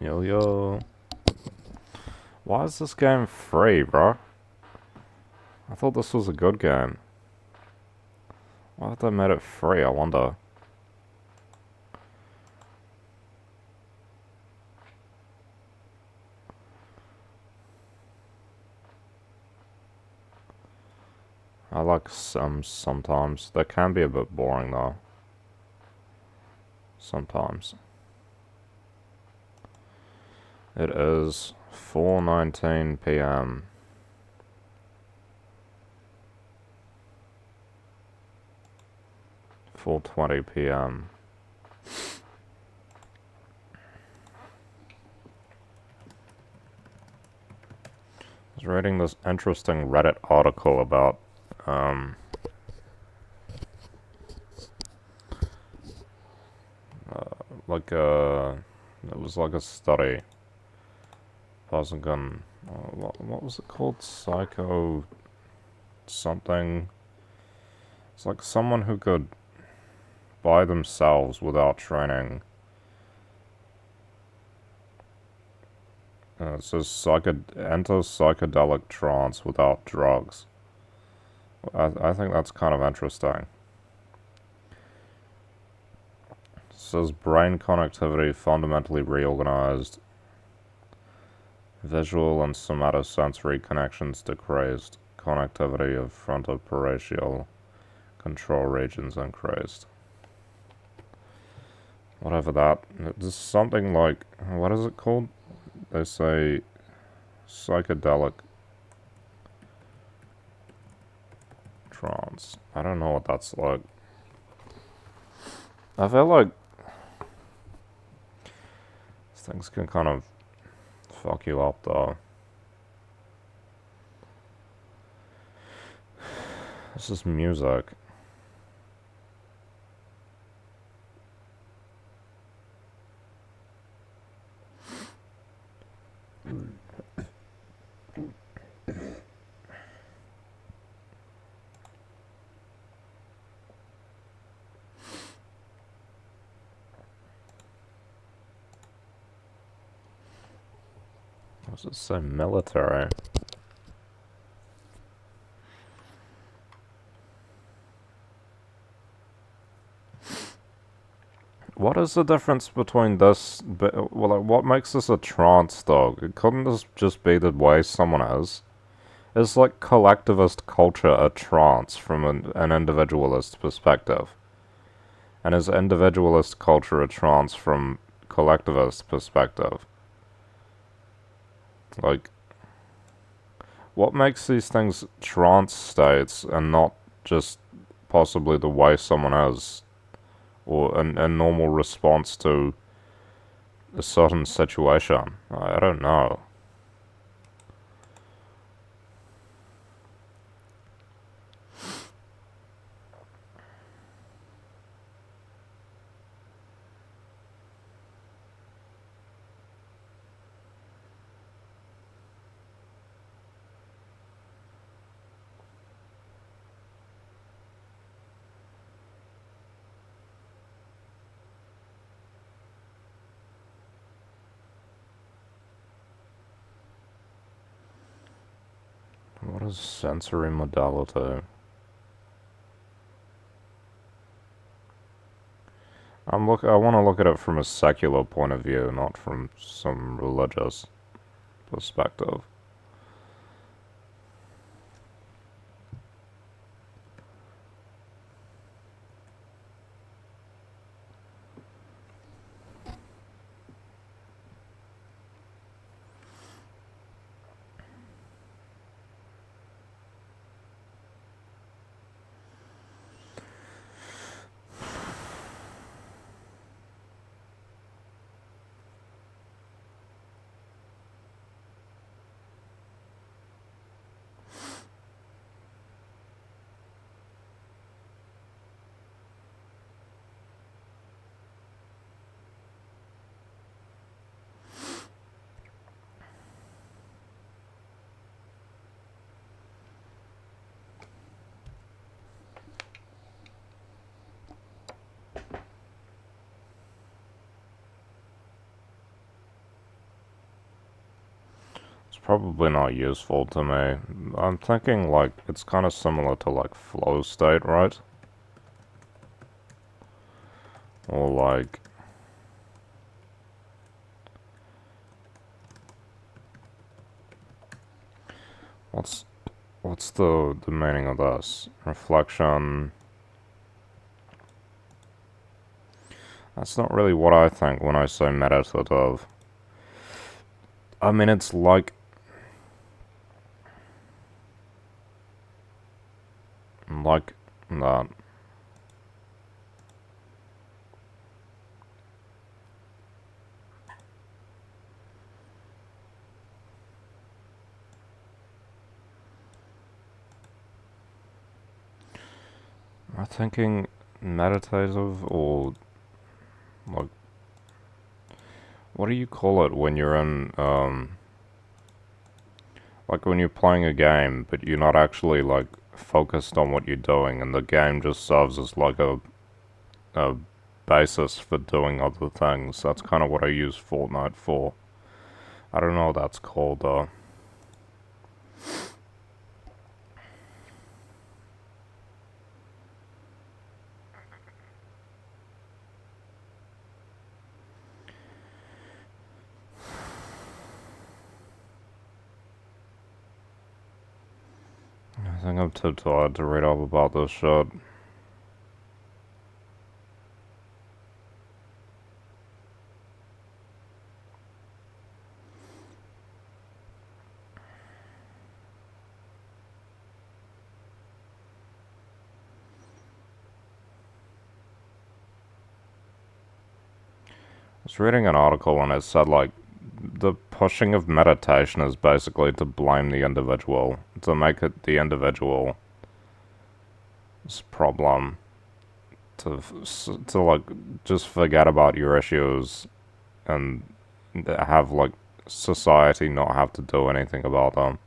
Yo yo. Why is this game free, bro? I thought this was a good game. Why have they made it free, I wonder? I like Sims sometimes. They can be a bit boring though. Sometimes. It is 4:19 p.m. 4:20 p.m. I was reading this interesting Reddit article about um like it was like a study. Pasagun, what was it called? Psycho something. It's like someone who could by themselves without training. It says enter psychedelic trance without drugs. I think that's kind of interesting. It says brain connectivity fundamentally reorganized, visual and somatosensory connections decreased, connectivity of frontoparietal control regions increased. Whatever that. It's something like, what is it called? They say psychedelic trance. I don't know what that's like. I feel like things can kind of fuck you up though. This is music. What does it say? Military. What is the difference between this? Well, like, what makes this a trance though? Couldn't this just be the way someone is? Is like collectivist culture a trance from an individualist perspective? And is individualist culture a trance from collectivist perspective? Like, what makes these things trance states and not just possibly the way someone is? Or a normal response to a certain situation? I don't know. What is sensory modality? I want to look at it from a secular point of view, not from some religious perspective. probably not useful to me. I'm thinking, like, it's kind of similar to, like, flow state, right? Or, like... What's the meaning of this? Reflection... That's not really what I think when I say meditative. I mean, it's like... Like that. Am I thinking meditative or... Like... What do you call it when you're in, like when you're playing a game, but you're not actually, like, focused on what you're doing, and the game just serves as, like, a basis for doing other things. That's kind of what I use Fortnite for. I don't know what that's called, though. I think I'm too tired to read up about this shit. I was reading an article and it said, like, the pushing of meditation is basically to blame the individual, to make it the individual's problem, to like, just forget about your issues and have, like, society not have to do anything about them.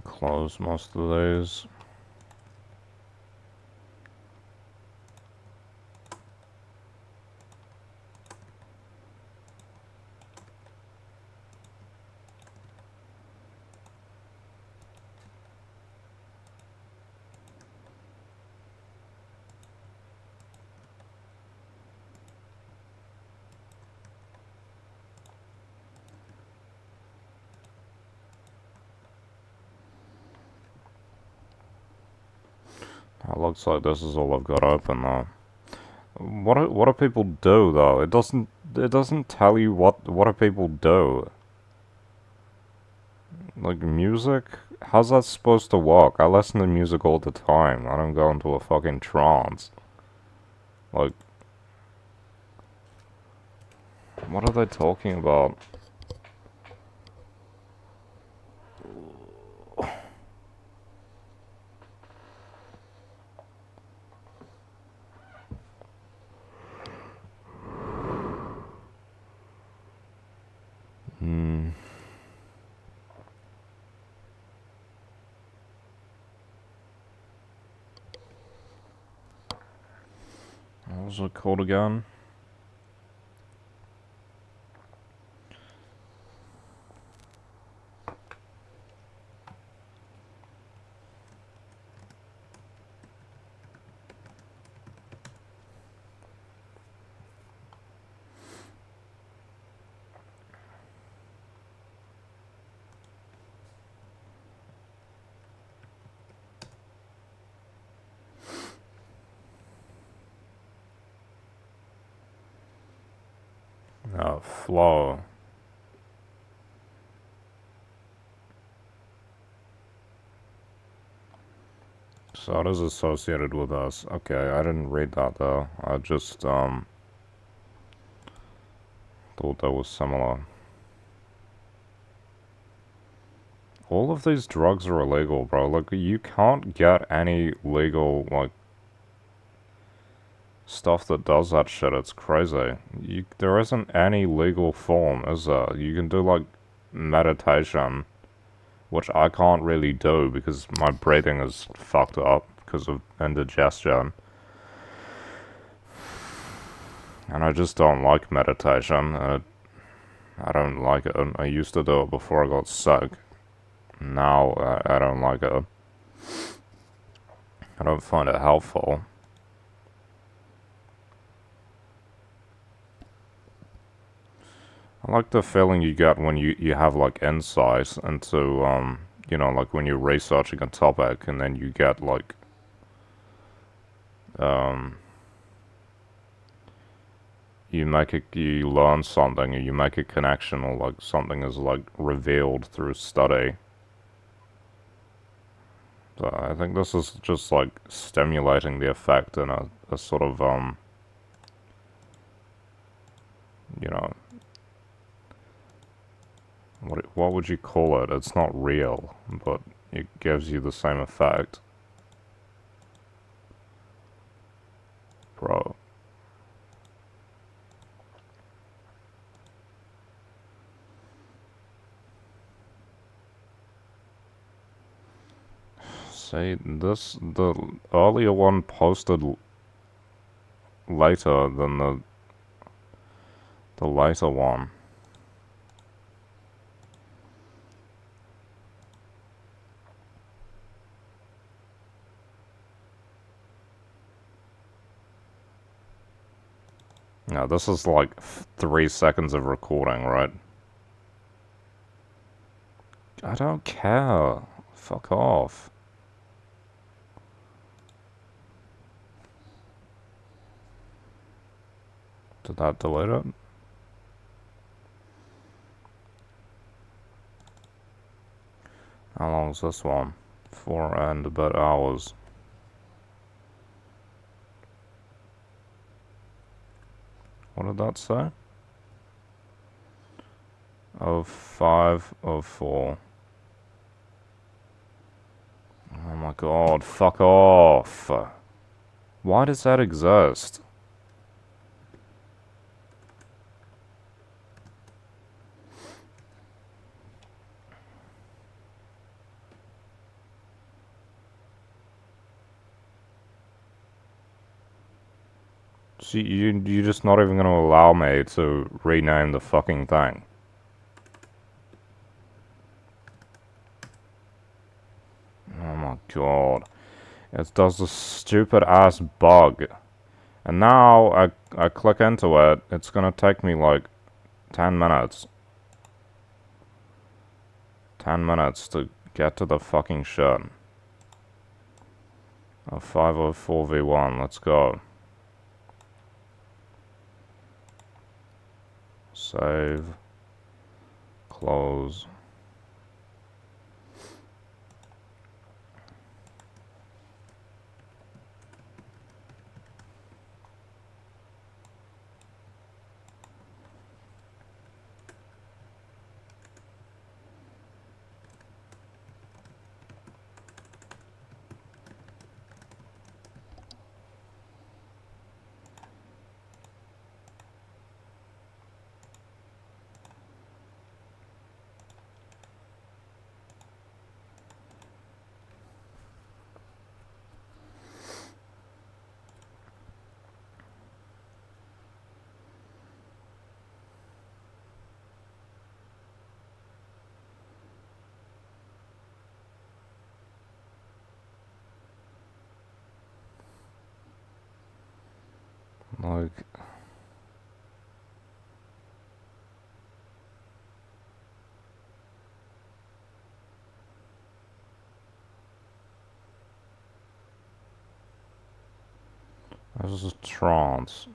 Close most of these. It looks like this is all I've got open though. What do people do though? It doesn't tell you what do people do. Like music? How's that supposed to work? I listen to music all the time. I don't go into a fucking trance. Like, what are they talking about? Hmm. What was it called again? Flow. So it is associated with us. Okay, I didn't read that though. I just thought that was similar. All of these drugs are illegal, bro. Like, you can't get any legal, like, stuff that does that shit. It's crazy. There isn't any legal form, is there? You can do, like, meditation, which I can't really do because my breathing is fucked up because of indigestion. And I just don't like meditation. I don't like it. I used to do it before I got sick. Now I don't like it. I don't find it helpful. I like the feeling you get when you have like insight into you know, like when you're researching a topic and then you get like um you learn something or you make a connection or like something is like revealed through study. So I think this is just like stimulating the effect in a sort of you know, what would you call it? It's not real, but it gives you the same effect. Bro. See, the earlier one posted later than the later one. Yeah, this is like 3 seconds of recording, right? I don't care. Fuck off. Did that delete it? How long is this one? 4 and a bit hours. What did that say? Of 5 of 4. Oh my god, fuck off. Why does that exist? So you're just not even gonna allow me to rename the fucking thing. Oh my god. It does this stupid ass bug. And now I click into it, it's gonna take me like 10 minutes. 10 minutes to get to the fucking shit. A 504v1, let's go. Save. Close. Like, this is trance.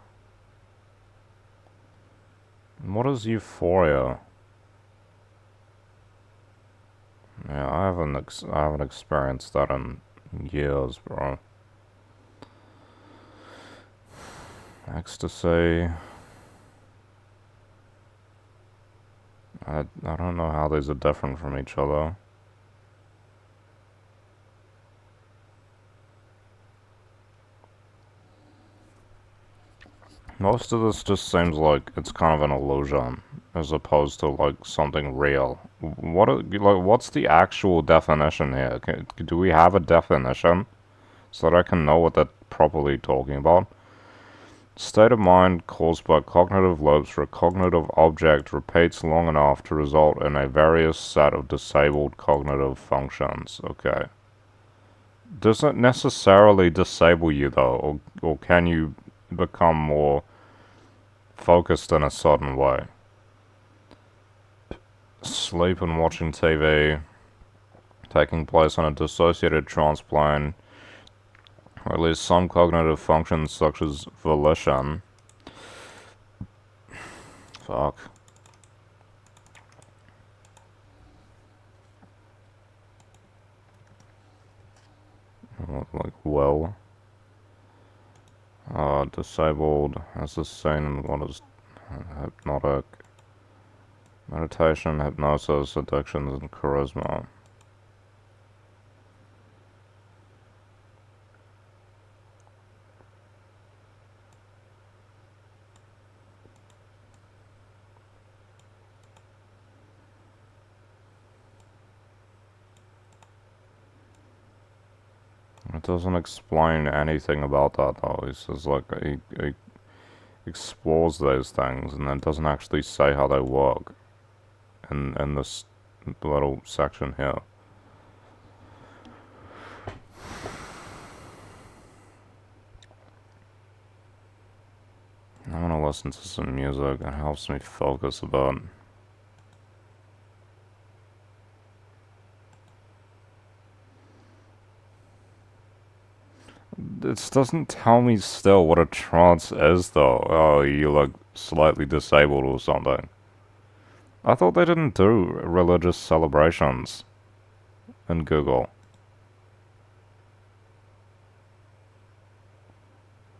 What is euphoria? Yeah, I haven't experienced that in years, bro. Ecstasy. I don't know how these are different from each other. Most of this just seems like it's kind of an illusion, as opposed to like something real. What's the actual definition here? Do we have a definition so that I can know what they're properly talking about? State of mind caused by cognitive loops where a cognitive object repeats long enough to result in a various set of disabled cognitive functions. Okay. Doesn't necessarily disable you though, or can you become more focused in a certain way? Sleep and watching TV, taking place on a dissociated trance plane, or at least some cognitive functions such as volition. Fuck. Like, well. Disabled as the seen in what is hypnotic. Meditation, hypnosis, addictions, and charisma. It doesn't explain anything about that though. He says like he explores those things and then doesn't actually say how they work in this little section here. I'm gonna listen to some music. It helps me focus a bit. This doesn't tell me still what a trance is though. Oh, you like slightly disabled or something. I thought they didn't do religious celebrations in Google.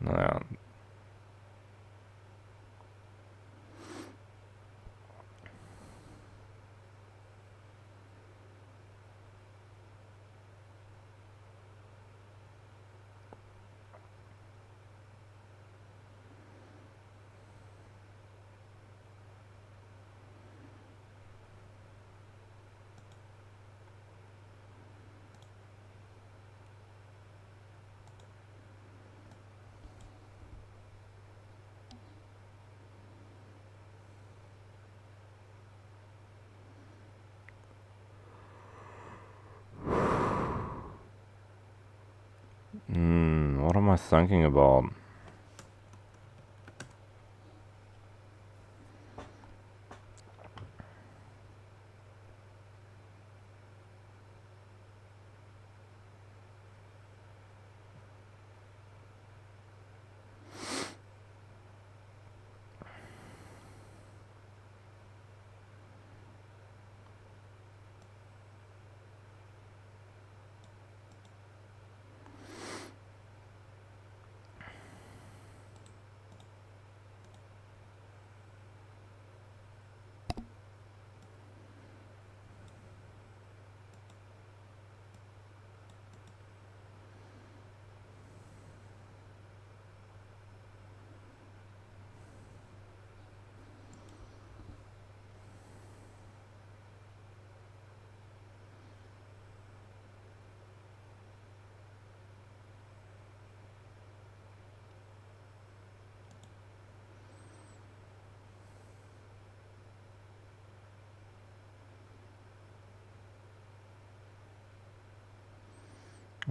Yeah. What am I thinking about?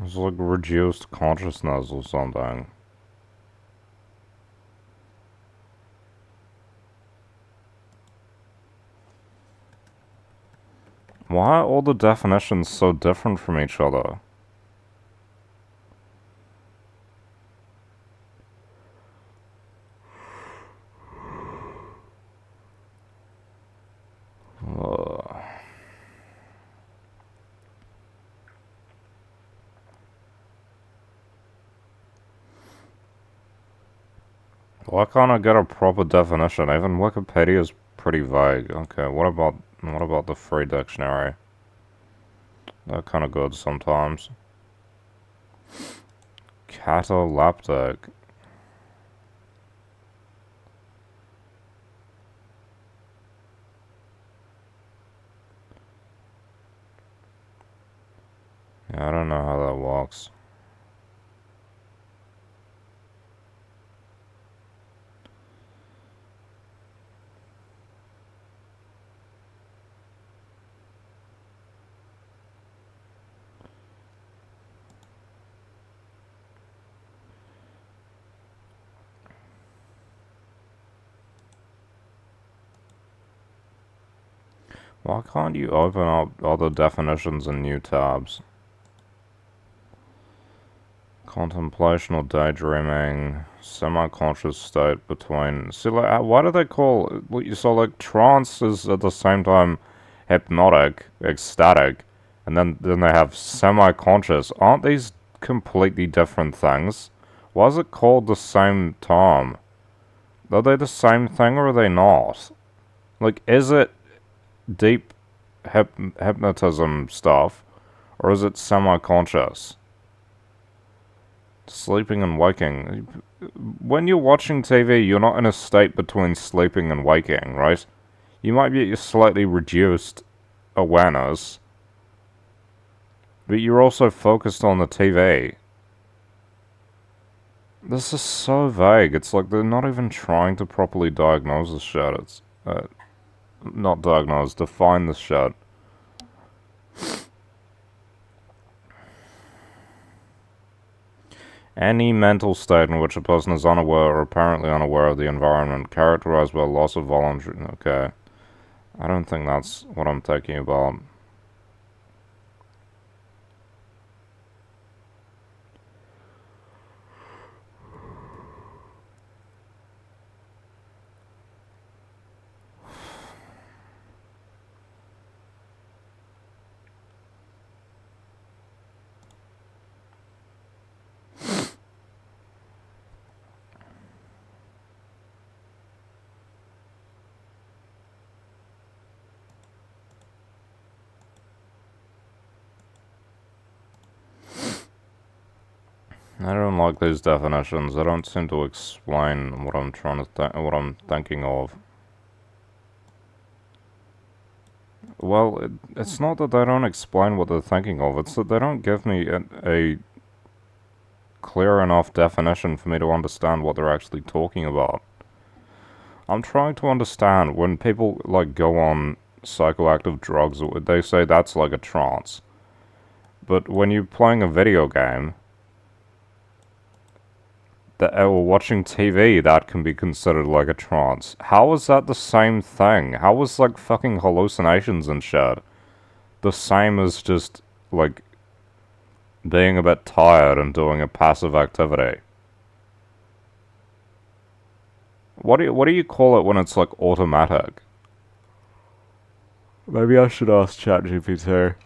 It's like reduced consciousness or something. Why are all the definitions so different from each other? Why can't I get a proper definition? Even Wikipedia's pretty vague. Okay, what about the free dictionary? They're kind of good sometimes. Cataleptic. Yeah, I don't know how that works. Why can't you open up other definitions in new tabs? Contemplation or daydreaming, semi-conscious state between... See, like, why do they call... So, like, trance is at the same time hypnotic, ecstatic, and then they have semi-conscious. Aren't these completely different things? Why is it called the same term? Are they the same thing or are they not? Like, is it deep hypnotism stuff, or is it semi-conscious? Sleeping and waking. When you're watching TV, you're not in a state between sleeping and waking, right? You might be at your slightly reduced awareness, but you're also focused on the TV. This is so vague. It's like they're not even trying to properly diagnose this shit. It's, not diagnose, define this shit. Any mental state in which a person is unaware or apparently unaware of the environment, characterized by loss of voluntary... Okay. I don't think that's what I'm talking about. I don't like these definitions. They don't seem to explain what I'm trying to what I'm thinking of. Well, it's not that they don't explain what they're thinking of. It's that they don't give me a clear enough definition for me to understand what they're actually talking about. I'm trying to understand when people like go on psychoactive drugs, they say that's like a trance. But when you're playing a video game, or watching TV, that can be considered like a trance. How is that the same thing? How is like fucking hallucinations and shit the same as just like being a bit tired and doing a passive activity? What do you call it when it's like automatic? Maybe I should ask ChatGPT.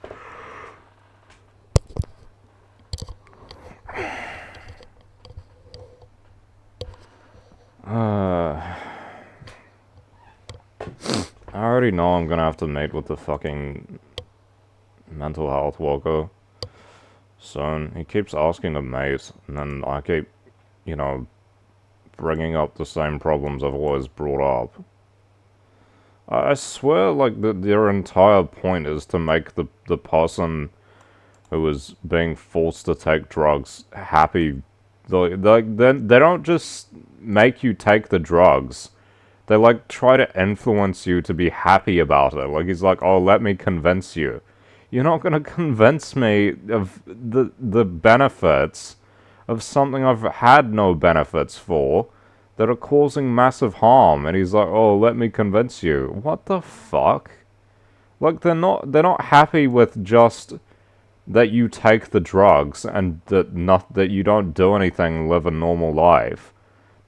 I already know I'm gonna have to meet with the fucking mental health worker soon. He keeps asking to mate, and then I keep, you know, bringing up the same problems I've always brought up. I swear, like, their entire point is to make the person who is being forced to take drugs happy. They don't just make you take the drugs. They, like, try to influence you to be happy about it. Like, he's like, oh, let me convince you. You're not gonna convince me of the benefits of something I've had no benefits for that are causing massive harm. And he's like, oh, let me convince you. What the fuck? Like, they're not happy with just that you take the drugs and that you don't do anything, live a normal life.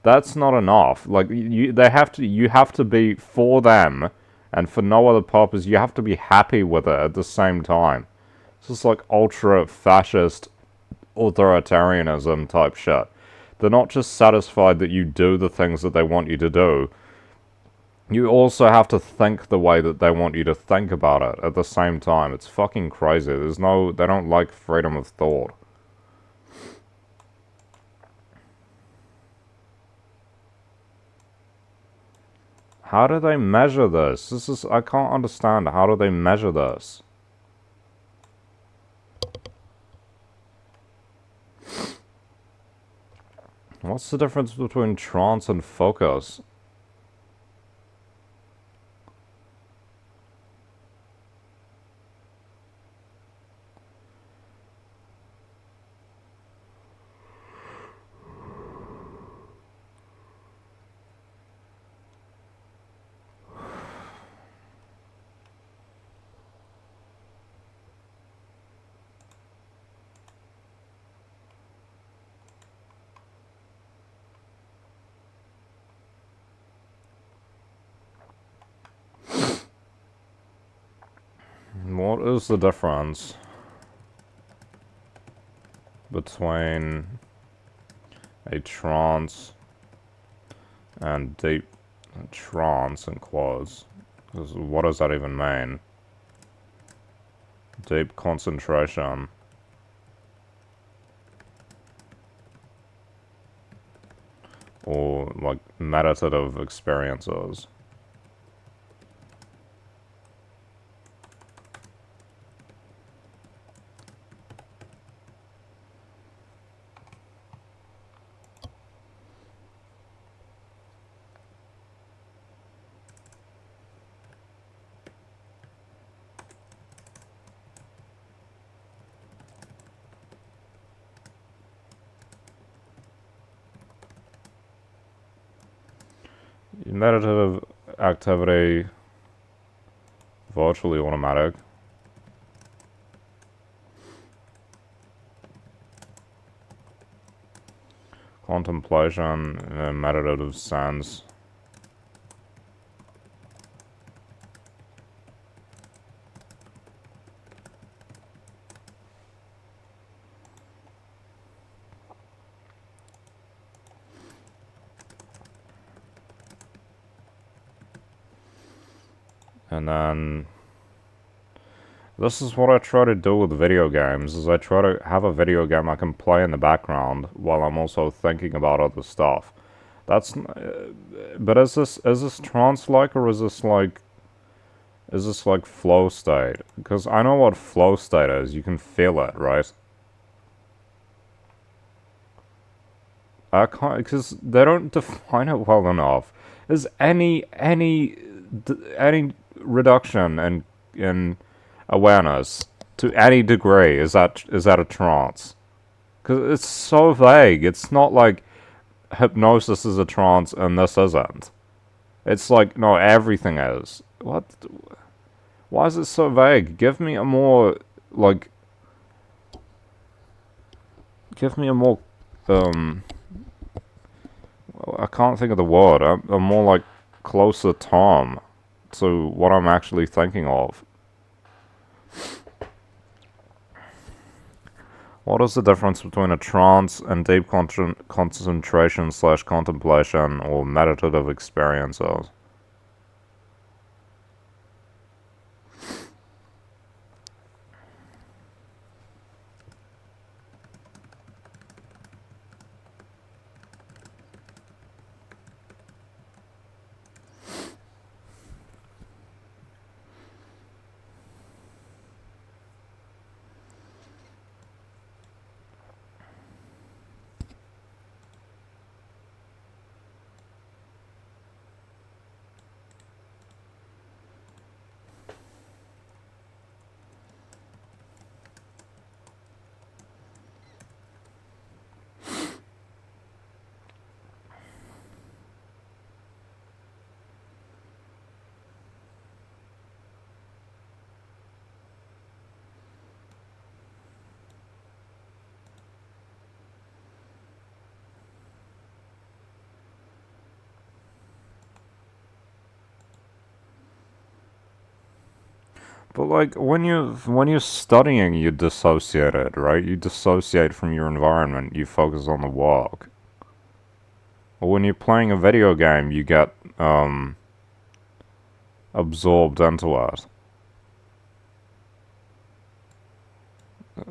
That's not enough. Like, you have to be for them, and for no other purpose. You have to be happy with it at the same time. It's just like ultra fascist authoritarianism type shit. They're not just satisfied that you do the things that they want you to do. You also have to think the way that they want you to think about it at the same time. It's fucking crazy. They don't like freedom of thought. How do they measure this? I can't understand. How do they measure this? What's the difference between trance and focus? What is the difference between a trance and deep trance in quotes? Because what does that even mean? Deep concentration. Or like meditative experiences. Meditative activity, virtually automatic. Contemplation in a meditative sense. And then this is what I try to do with video games, is I try to have a video game I can play in the background while I'm also thinking about other stuff. But is this trance-like, or is this like flow state? Because I know what flow state is. You can feel it, right? I can't, because they don't define it well enough. Is any reduction in awareness to any degree, is that a trance? Because it's so vague. It's not like hypnosis is a trance and this isn't. It's like, no, everything is. What? Why is it so vague? Give me a more, like, give me a more, I can't think of the word. A more, like, closer term to what I'm actually thinking of. What is the difference between a trance and deep concentration / contemplation or meditative experiences? But like when you're studying, you dissociate it, right? You dissociate from your environment. You focus on the work. when you're playing a video game, you get absorbed into it.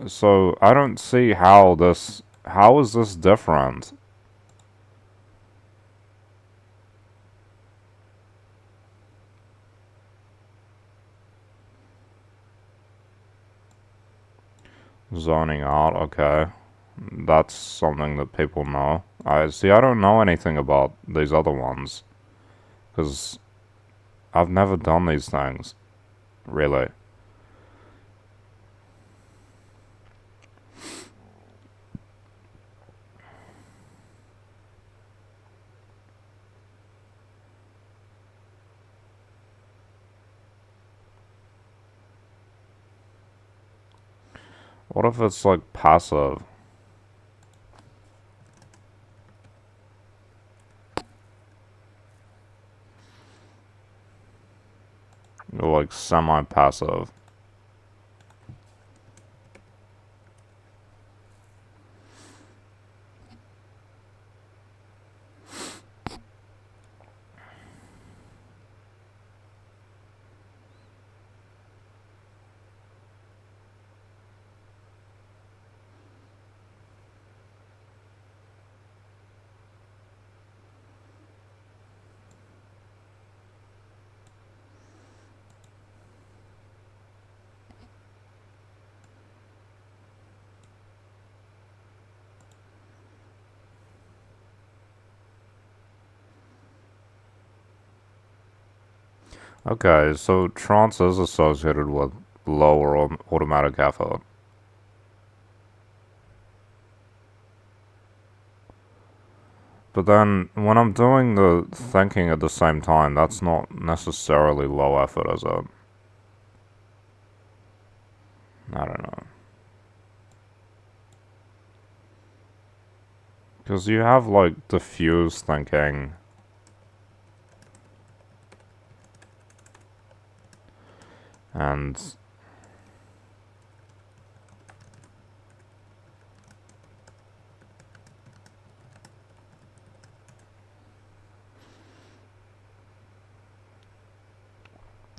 So I don't see how is this different? Zoning out, okay. That's something that people know. I don't know anything about these other ones. Because I've never done these things. Really. What if it's like passive? Or like semi-passive? Okay, so trance is associated with lower automatic effort. But then, when I'm doing the thinking at the same time, that's not necessarily low effort, is it? I don't know. Because you have, like, diffuse thinking. And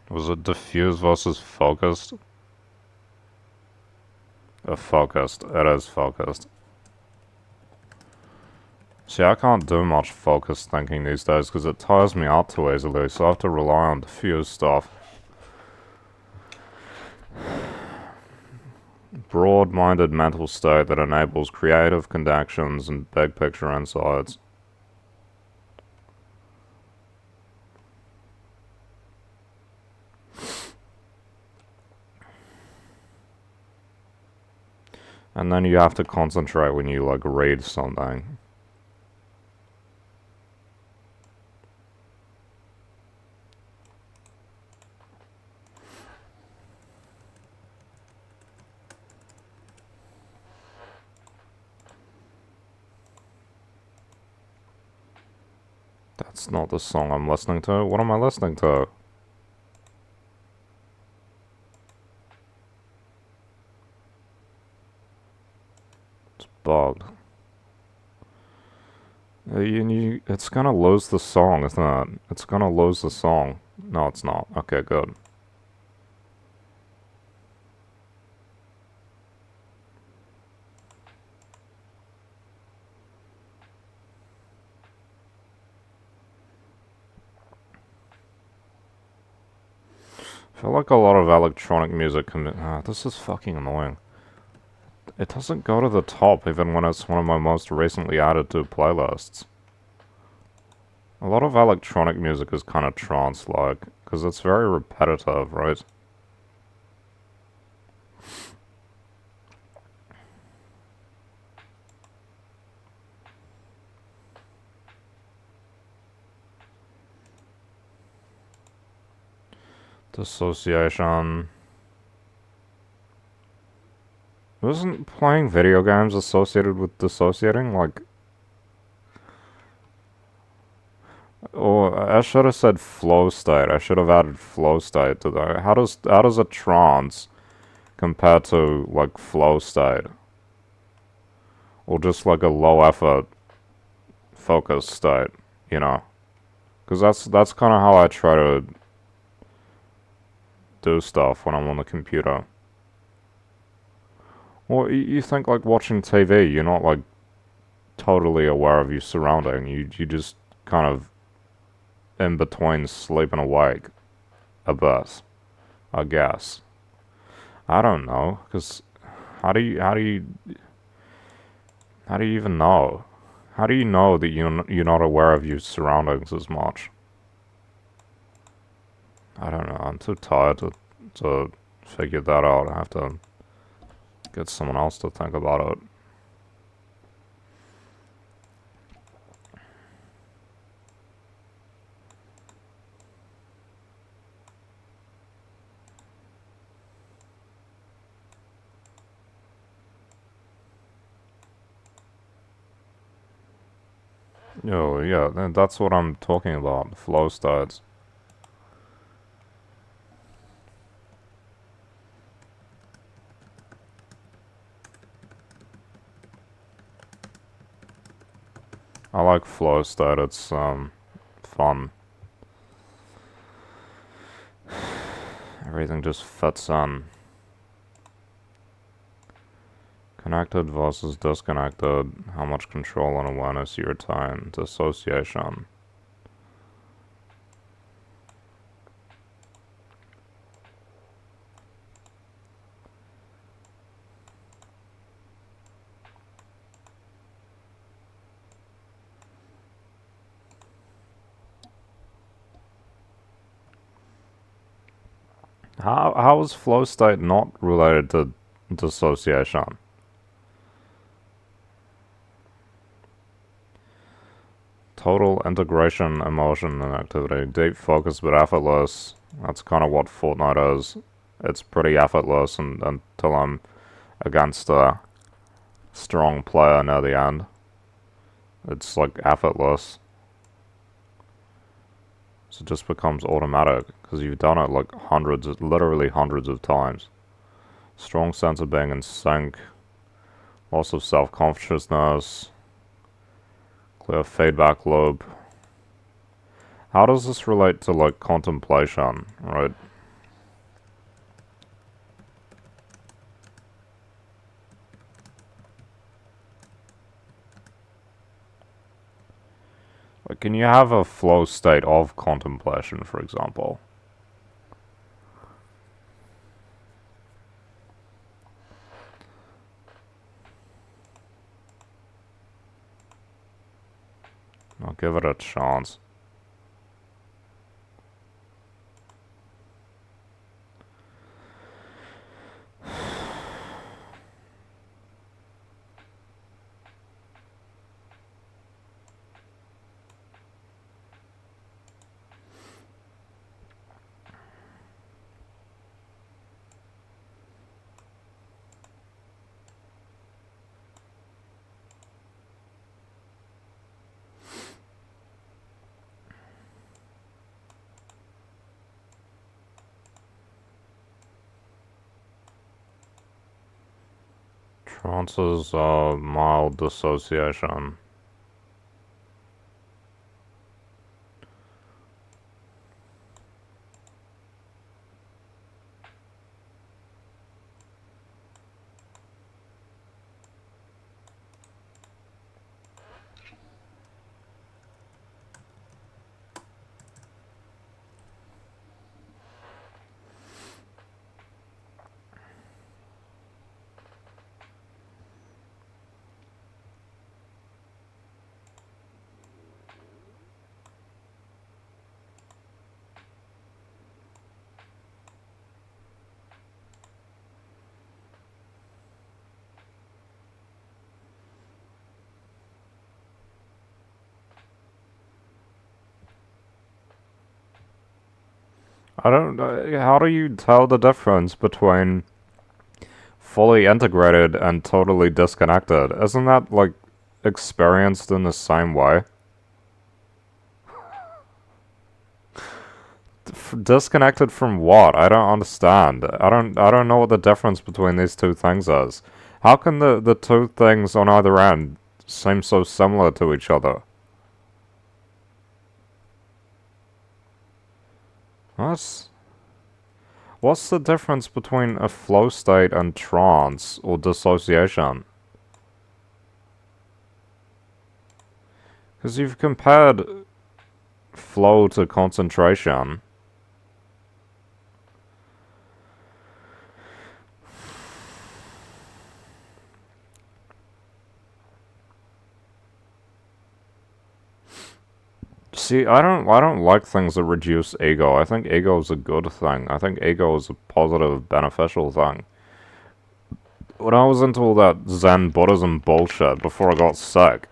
was it diffuse versus focused? Focused. It is focused. See, I can't do much focused thinking these days because it tires me out too easily, so I have to rely on diffuse stuff. Broad-minded mental state that enables creative connections and big-picture insights. And then you have to concentrate when you, like, read something. That's not the song I'm listening to. What am I listening to? It's bugged. It's gonna lose the song, isn't it? It's gonna lose the song. No, it's not. Okay, good. I feel like a lot of electronic music can... this is fucking annoying. It doesn't go to the top even when it's one of my most recently added to playlists. A lot of electronic music is kind of trance-like, because it's very repetitive, right? Dissociation. Wasn't playing video games associated with dissociating? Like... Or I should have said flow state. I should have added flow state to that. How does a trance compare to, like, flow state? Or just like a low effort focus state, you know? Because that's kind of how I try to do stuff when I'm on the computer. Well, you think like watching TV, you're not like totally aware of your surrounding. You just kind of in between sleep and awake a bit, I guess. I don't know, cause how do you even know? How do you know that you're not aware of your surroundings as much? I don't know. I'm too tired to figure that out. I have to get someone else to think about it. Oh, yeah, that's what I'm talking about. Flow states. I like flow state. It's fun. Everything just fits in. Connected versus disconnected. How much control and awareness you retain. Dissociation. How is flow state not related to dissociation? Total integration, emotion, and activity. Deep focus but effortless. That's kind of what Fortnite is. It's pretty effortless until I'm against a strong player near the end. It's like effortless. So it just becomes automatic because you've done it like literally hundreds of times. Strong sense of being in sync. Loss of self-consciousness. Clear feedback loop. How does this relate to like contemplation, right? Like, can you have a flow state of contemplation, for example? I'll give it a chance. Trances are mild dissociation. I don't. How do you tell the difference between fully integrated and totally disconnected? Isn't that like experienced in the same way? Disconnected from what? I don't understand. I don't know what the difference between these two things is. How can the two things on either end seem so similar to each other? What's the difference between a flow state and trance or dissociation? Because you've compared flow to concentration. See, I don't like things that reduce ego. I think ego is a good thing. I think ego is a positive, beneficial thing. When I was into all that Zen Buddhism bullshit before I got sick,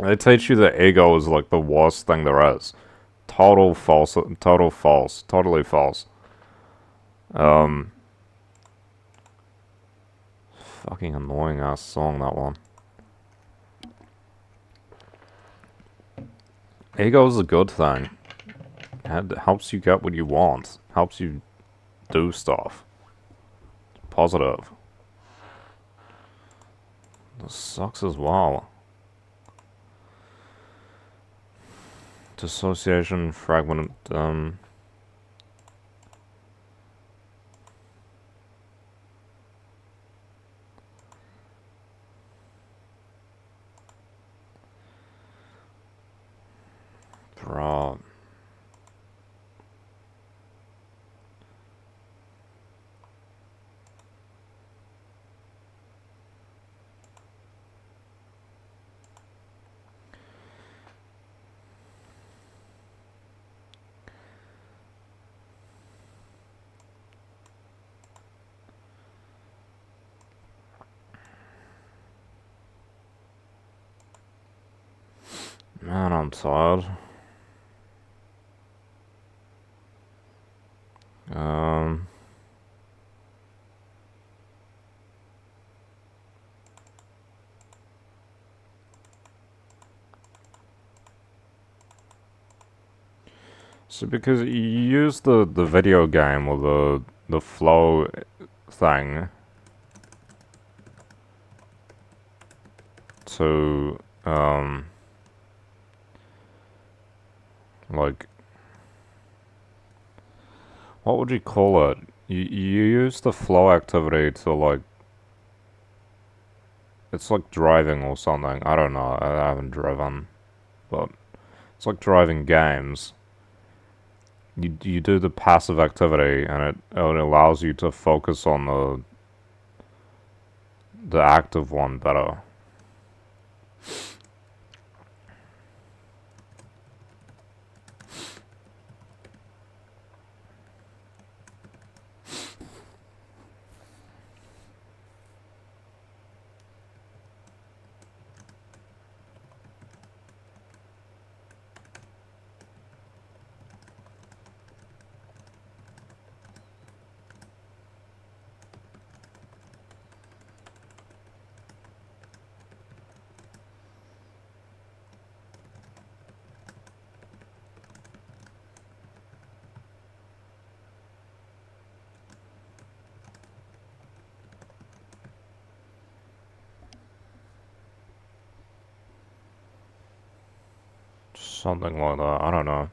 they teach you that ego is like the worst thing there is. Total false, totally false. Fucking annoying ass song, that one. Ego is a good thing. It helps you get what you want. Helps you do stuff. It's positive. This sucks as well. Dissociation, fragment, bro. Man, I'm tired. So because you use the video game or the flow thing to like, what would you call it? You use the flow activity to like, it's like driving or something. I don't know. I haven't driven, but it's like driving games. You do the passive activity, and it allows you to focus on the active one better. Something like that. I don't know.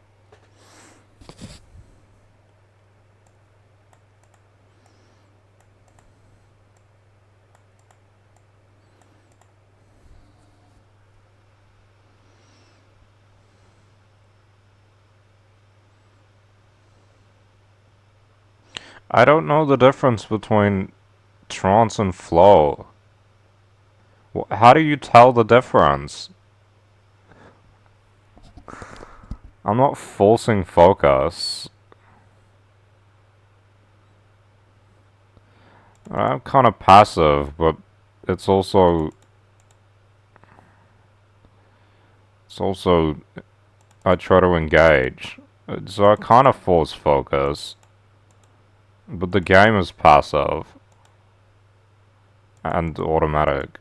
I don't know the difference between trance and flow. How do you tell the difference? I'm not forcing focus. I'm kind of passive, but it's also... I try to engage. So I kind of force focus. But the game is passive. And automatic.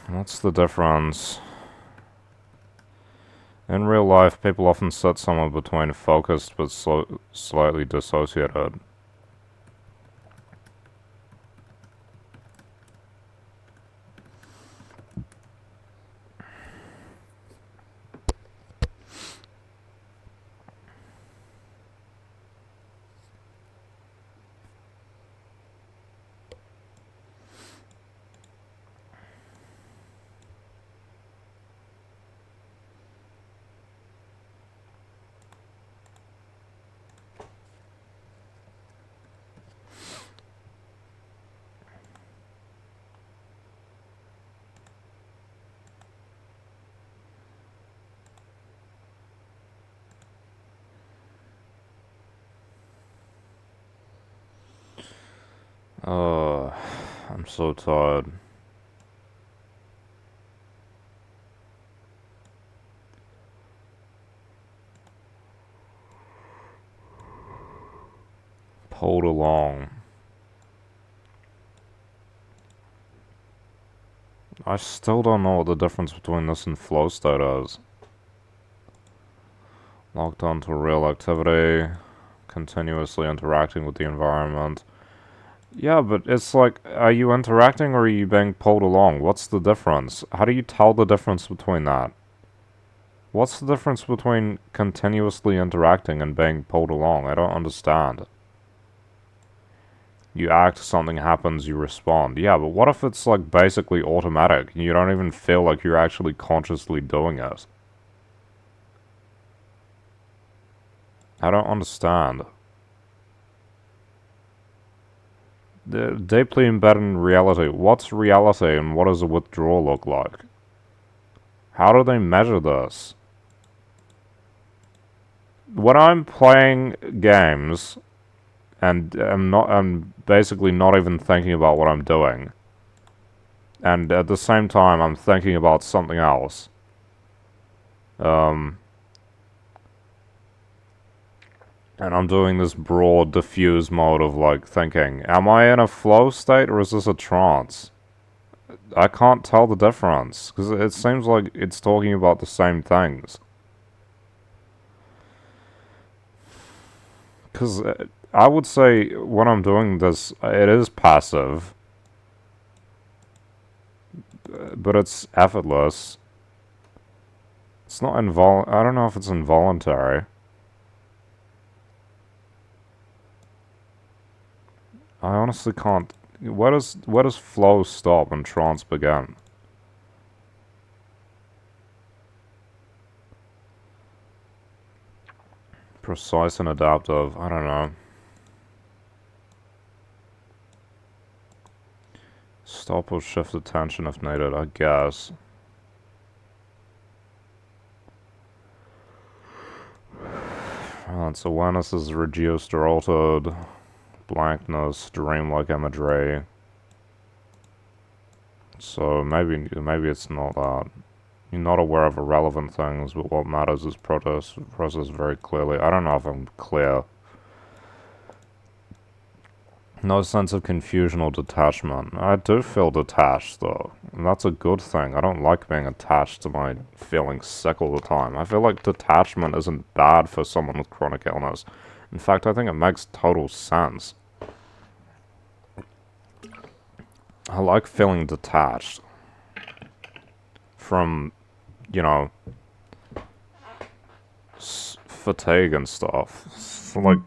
What's the difference? In real life, people often sit somewhere between focused but slightly dissociated. I'm so tired. Pulled along. I still don't know what the difference between this and flow state is. Locked onto real activity, continuously interacting with the environment. Yeah, but it's like, are you interacting or are you being pulled along? What's the difference? How do you tell the difference between that? What's the difference between continuously interacting and being pulled along? I don't understand. You act, something happens, you respond. Yeah, but what if it's like basically automatic? You don't even feel like you're actually consciously doing it. I don't understand. They're deeply embedded in reality. What's reality and what does a withdrawal look like? How do they measure this? When I'm playing games and I'm basically not even thinking about what I'm doing, and at the same time I'm thinking about something else. And I'm doing this broad, diffuse mode of, like, thinking. Am I in a flow state, or is this a trance? I can't tell the difference, because it seems like it's talking about the same things. Because I would say, when I'm doing this, it is passive. But it's effortless. It's not I don't know if it's involuntary. I honestly can't. Where does flow stop and trance begin? Precise and adaptive. I don't know. Stop or shift attention if needed, I guess. Its awareness is reduced or altered. Blankness, dreamlike imagery. So maybe it's not that. You're not aware of irrelevant things, but what matters is processed very clearly. I don't know if I'm clear. No sense of confusion or detachment. I do feel detached, though. And that's a good thing. I don't like being attached to my feeling sick all the time. I feel like detachment isn't bad for someone with chronic illness. In fact, I think it makes total sense. I like feeling detached from, you know, fatigue and stuff. So, like,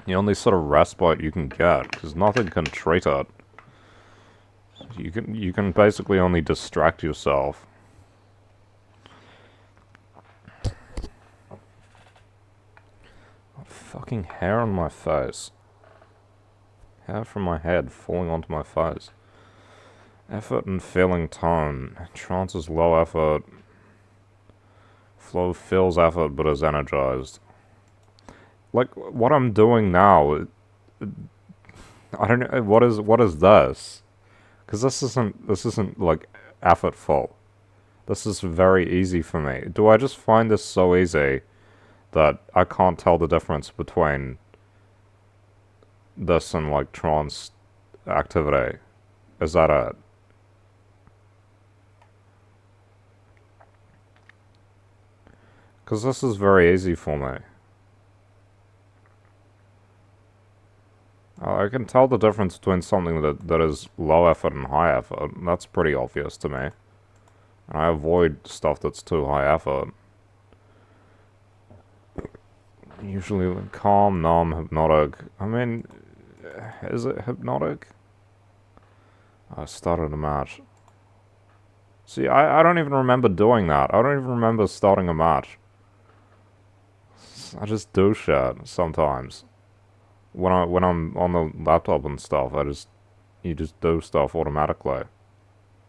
the only sort of respite you can get, because nothing can treat it. You can basically only distract yourself. Fucking hair on my face. Hair from my head falling onto my face. Effort and feeling tone. Trance is low effort. Flow feels effort but is energized. Like, what I'm doing now, I don't know, what is this? Because this isn't, like, effortful. This is very easy for me. Do I just find this so easy that I can't tell the difference between this and, like, trance activity? Is that it? Because this is very easy for me. I can tell the difference between something that is low effort and high effort. That's pretty obvious to me. And I avoid stuff that's too high effort. Usually calm, numb, hypnotic. I mean, is it hypnotic? I started a match. See, I don't even remember doing that. I don't even remember starting a match. I just do shit sometimes. When I'm on the laptop and stuff, you just do stuff automatically.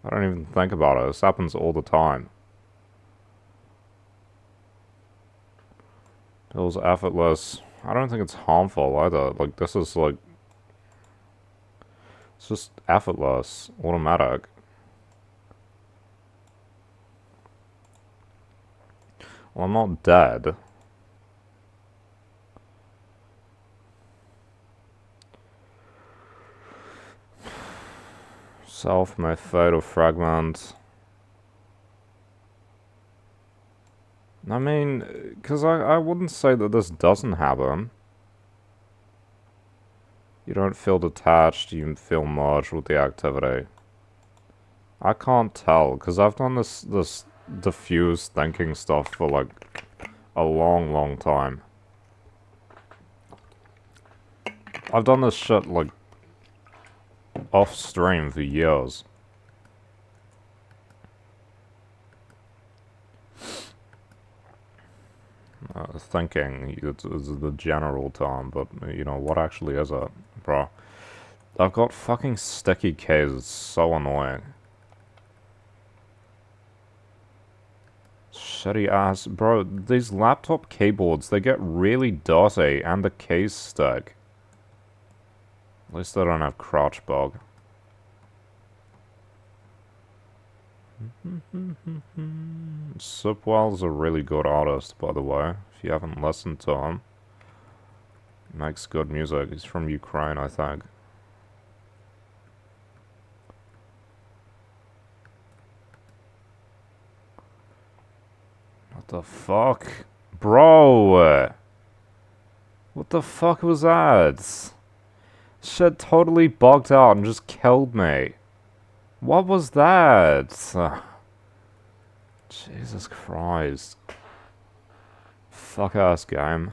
I don't even think about it. This happens all the time. Feels effortless. I don't think it's harmful either. Like, this is like... It's just effortless, automatic. Well, I'm not dead. Self-made fatal fragment. I mean, because I wouldn't say that this doesn't happen. You don't feel detached, you feel merged with the activity. I can't tell, because I've done this diffuse thinking stuff for, like, a long time. I've done this shit, like, off-stream for years. Thinking is the general term, but, you know, what actually is it? Bro. I've got fucking sticky keys, it's so annoying. Shitty ass. Bro, these laptop keyboards, they get really dirty, and the keys stick. At least they don't have crouch bug. Sipwell's a really good artist, by the way, if you haven't listened to him. He makes good music. He's from Ukraine, I think. What the fuck? Bro! What the fuck was that? Shit totally bugged out and just killed me. What was that? Jesus Christ. Fuck ass game.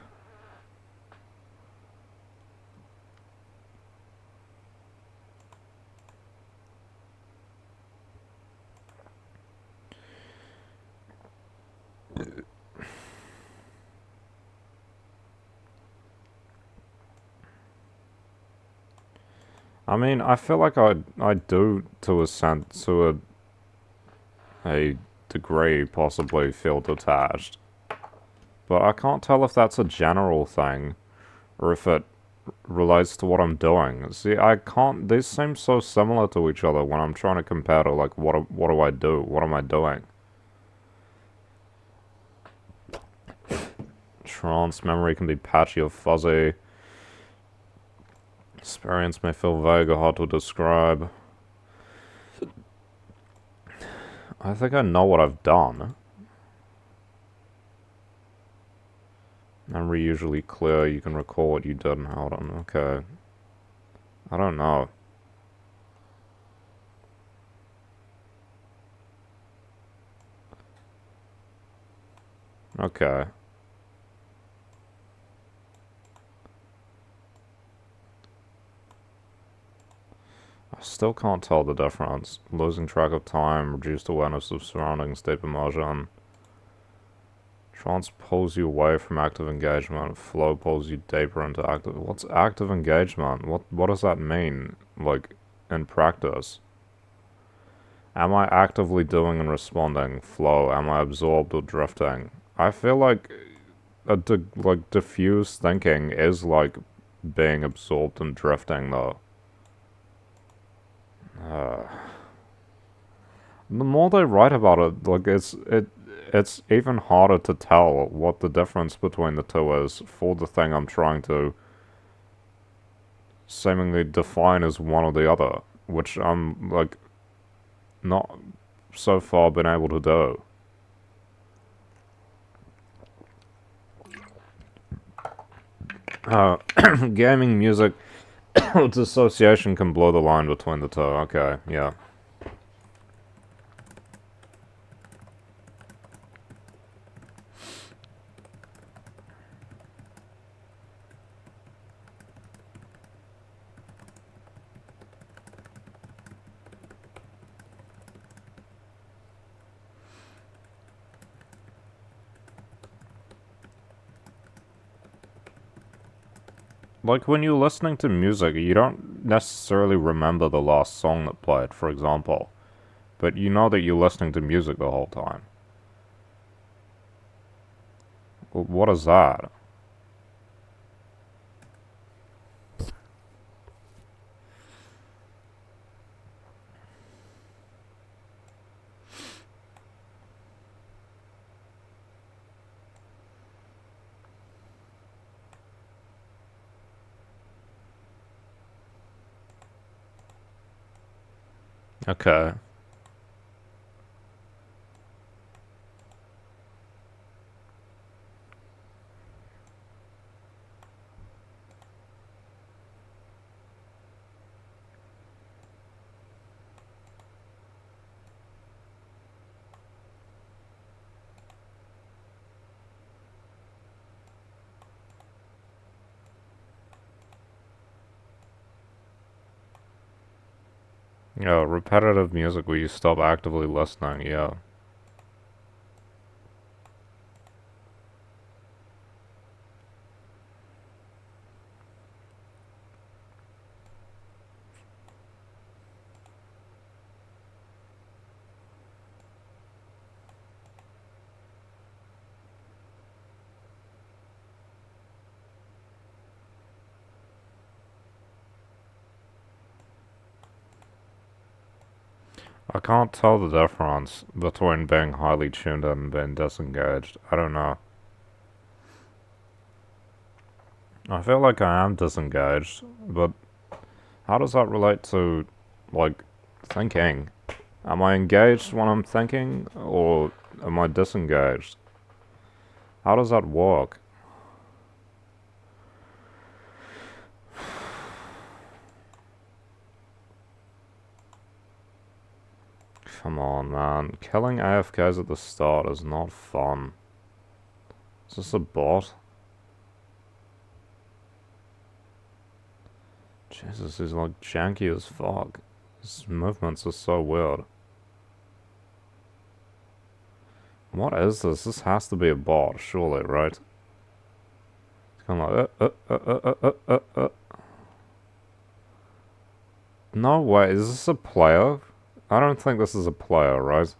I mean, I feel like I do, to a degree, possibly feel detached. But I can't tell if that's a general thing, or if it relates to what I'm doing. See, I can't, these seem so similar to each other when I'm trying to compare to, like, what do I do? What am I doing? Trance memory can be patchy or fuzzy. Experience may feel vague or hard to describe. I think I know what I've done. Memory usually clear, you can recall what you did and how done. Okay. I don't know. Okay. I still can't tell the difference. Losing track of time, reduced awareness of surroundings, deep immersion. Trance pulls you away from active engagement. Flow pulls you deeper into active... What's active engagement? What does that mean? Like, in practice? Am I actively doing and responding? Flow. Am I absorbed or drifting? I feel like diffuse thinking is like being absorbed and drifting, though. The more they write about it, like it's even harder to tell what the difference between the two is for the thing I'm trying to seemingly define as one or the other, which I'm like not so far been able to do. Gaming, music, dissociation can blur the line between the two. Okay, yeah. Like, when you're listening to music, you don't necessarily remember the last song that played, for example. But you know that you're listening to music the whole time. What is that? Okay. Yeah, repetitive music where you stop actively listening, yeah. I can't tell the difference between being highly tuned in and being disengaged. I don't know. I feel like I am disengaged, but how does that relate to, like, thinking? Am I engaged when I'm thinking, or am I disengaged? How does that work? Come on, man. Killing AFKs at the start is not fun. Is this a bot? Jesus, he's like janky as fuck. His movements are so weird. What is this? This has to be a bot, surely, right? It's kind of like, No way, is this a player? I don't think this is a player, right?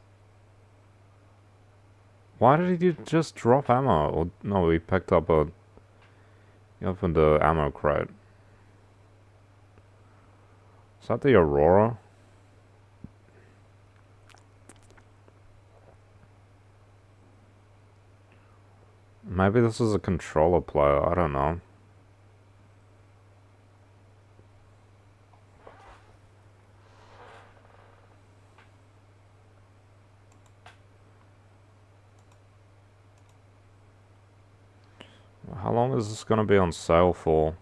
Why did he just drop ammo? Or, no, he picked up a... He opened the ammo crate. Is that the Aurora? Maybe this is a controller player, I don't know. How long is this gonna be on sale for?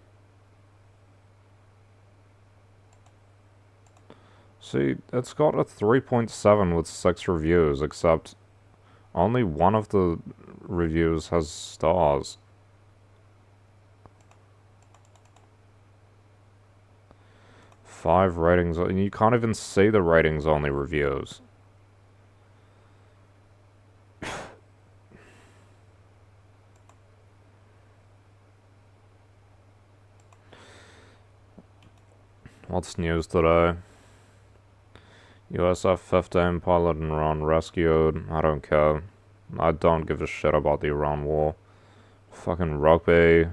See, it's got a 3.7 with 6 reviews, except only one of the reviews has stars. 5 ratings, and you can't even see the ratings on the reviews. What's news today? US F-15 pilot in Iran rescued. I don't care. I don't give a shit about the Iran war. Fucking rugby.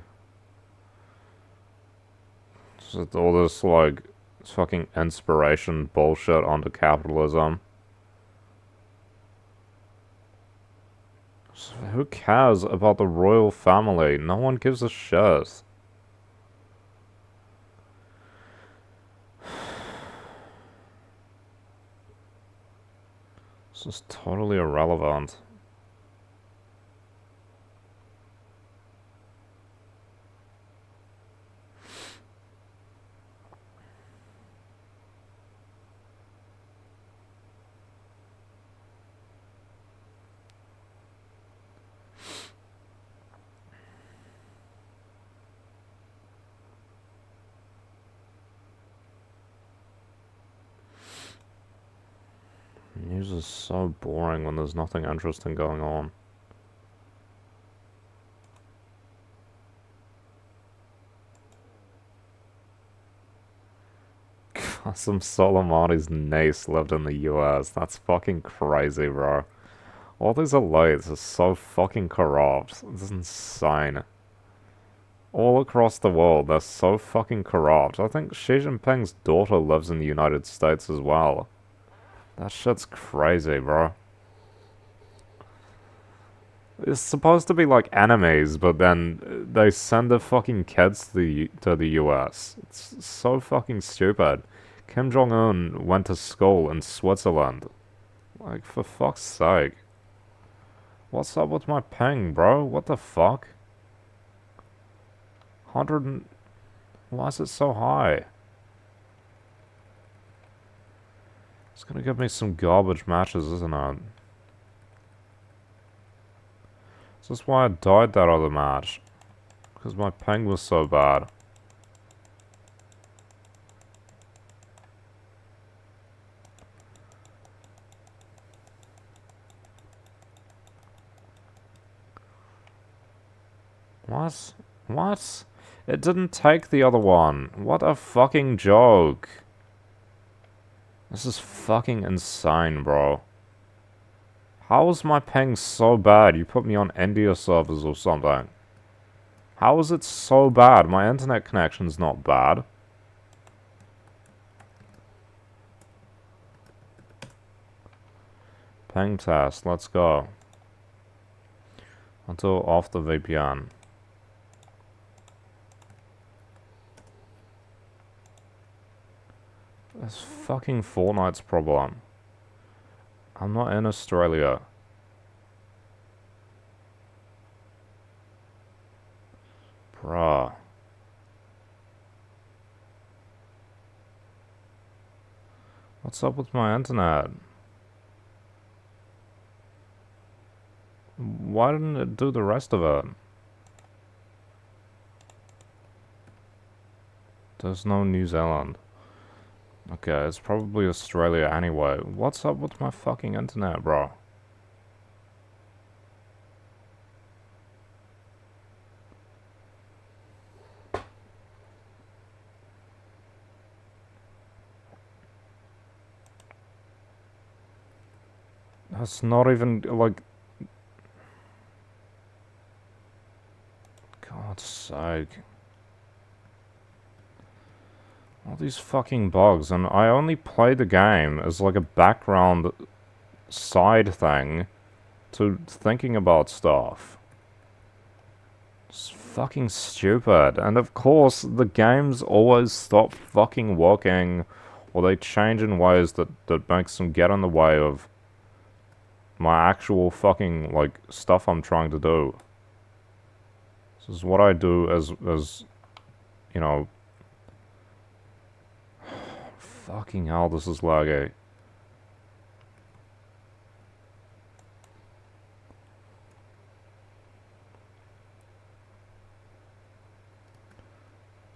Just all this, like, fucking inspiration bullshit onto capitalism. So who cares about the royal family? No one gives a shit. This is totally irrelevant. News is so boring when there's nothing interesting going on. Some Soleimani's niece lived in the US. That's fucking crazy, bro. All these elites are so fucking corrupt. It's insane. All across the world, they're so fucking corrupt. I think Xi Jinping's daughter lives in the United States as well. That shit's crazy, bro. It's supposed to be like enemies, but then they send their fucking kids to the US. It's so fucking stupid. Kim Jong-un went to school in Switzerland. Like, for fuck's sake. What's up with my ping, bro? What the fuck? 100 and... Why is it so high? It's gonna give me some garbage matches, isn't it? Is this why I died that other match? Because my ping was so bad. What? What? It didn't take the other one. What a fucking joke. This is fucking insane, bro. How is my ping so bad? You put me on India servers or something. How is it so bad? My internet connection's not bad. Ping test, let's go. Until off the VPN. That's fucking Fortnite's problem. I'm not in Australia. Bruh. What's up with my internet? Why didn't it do the rest of it? There's no New Zealand. Okay, it's probably Australia anyway. What's up with my fucking internet, bro? That's not even, like... God's sake. All these fucking bugs, and I only play the game as like a background side thing to thinking about stuff. It's fucking stupid. And of course, the games always stop fucking working, or they change in ways that makes them get in the way of my actual fucking, like, stuff I'm trying to do. This is what I do as you know... Fucking hell, this is laggy.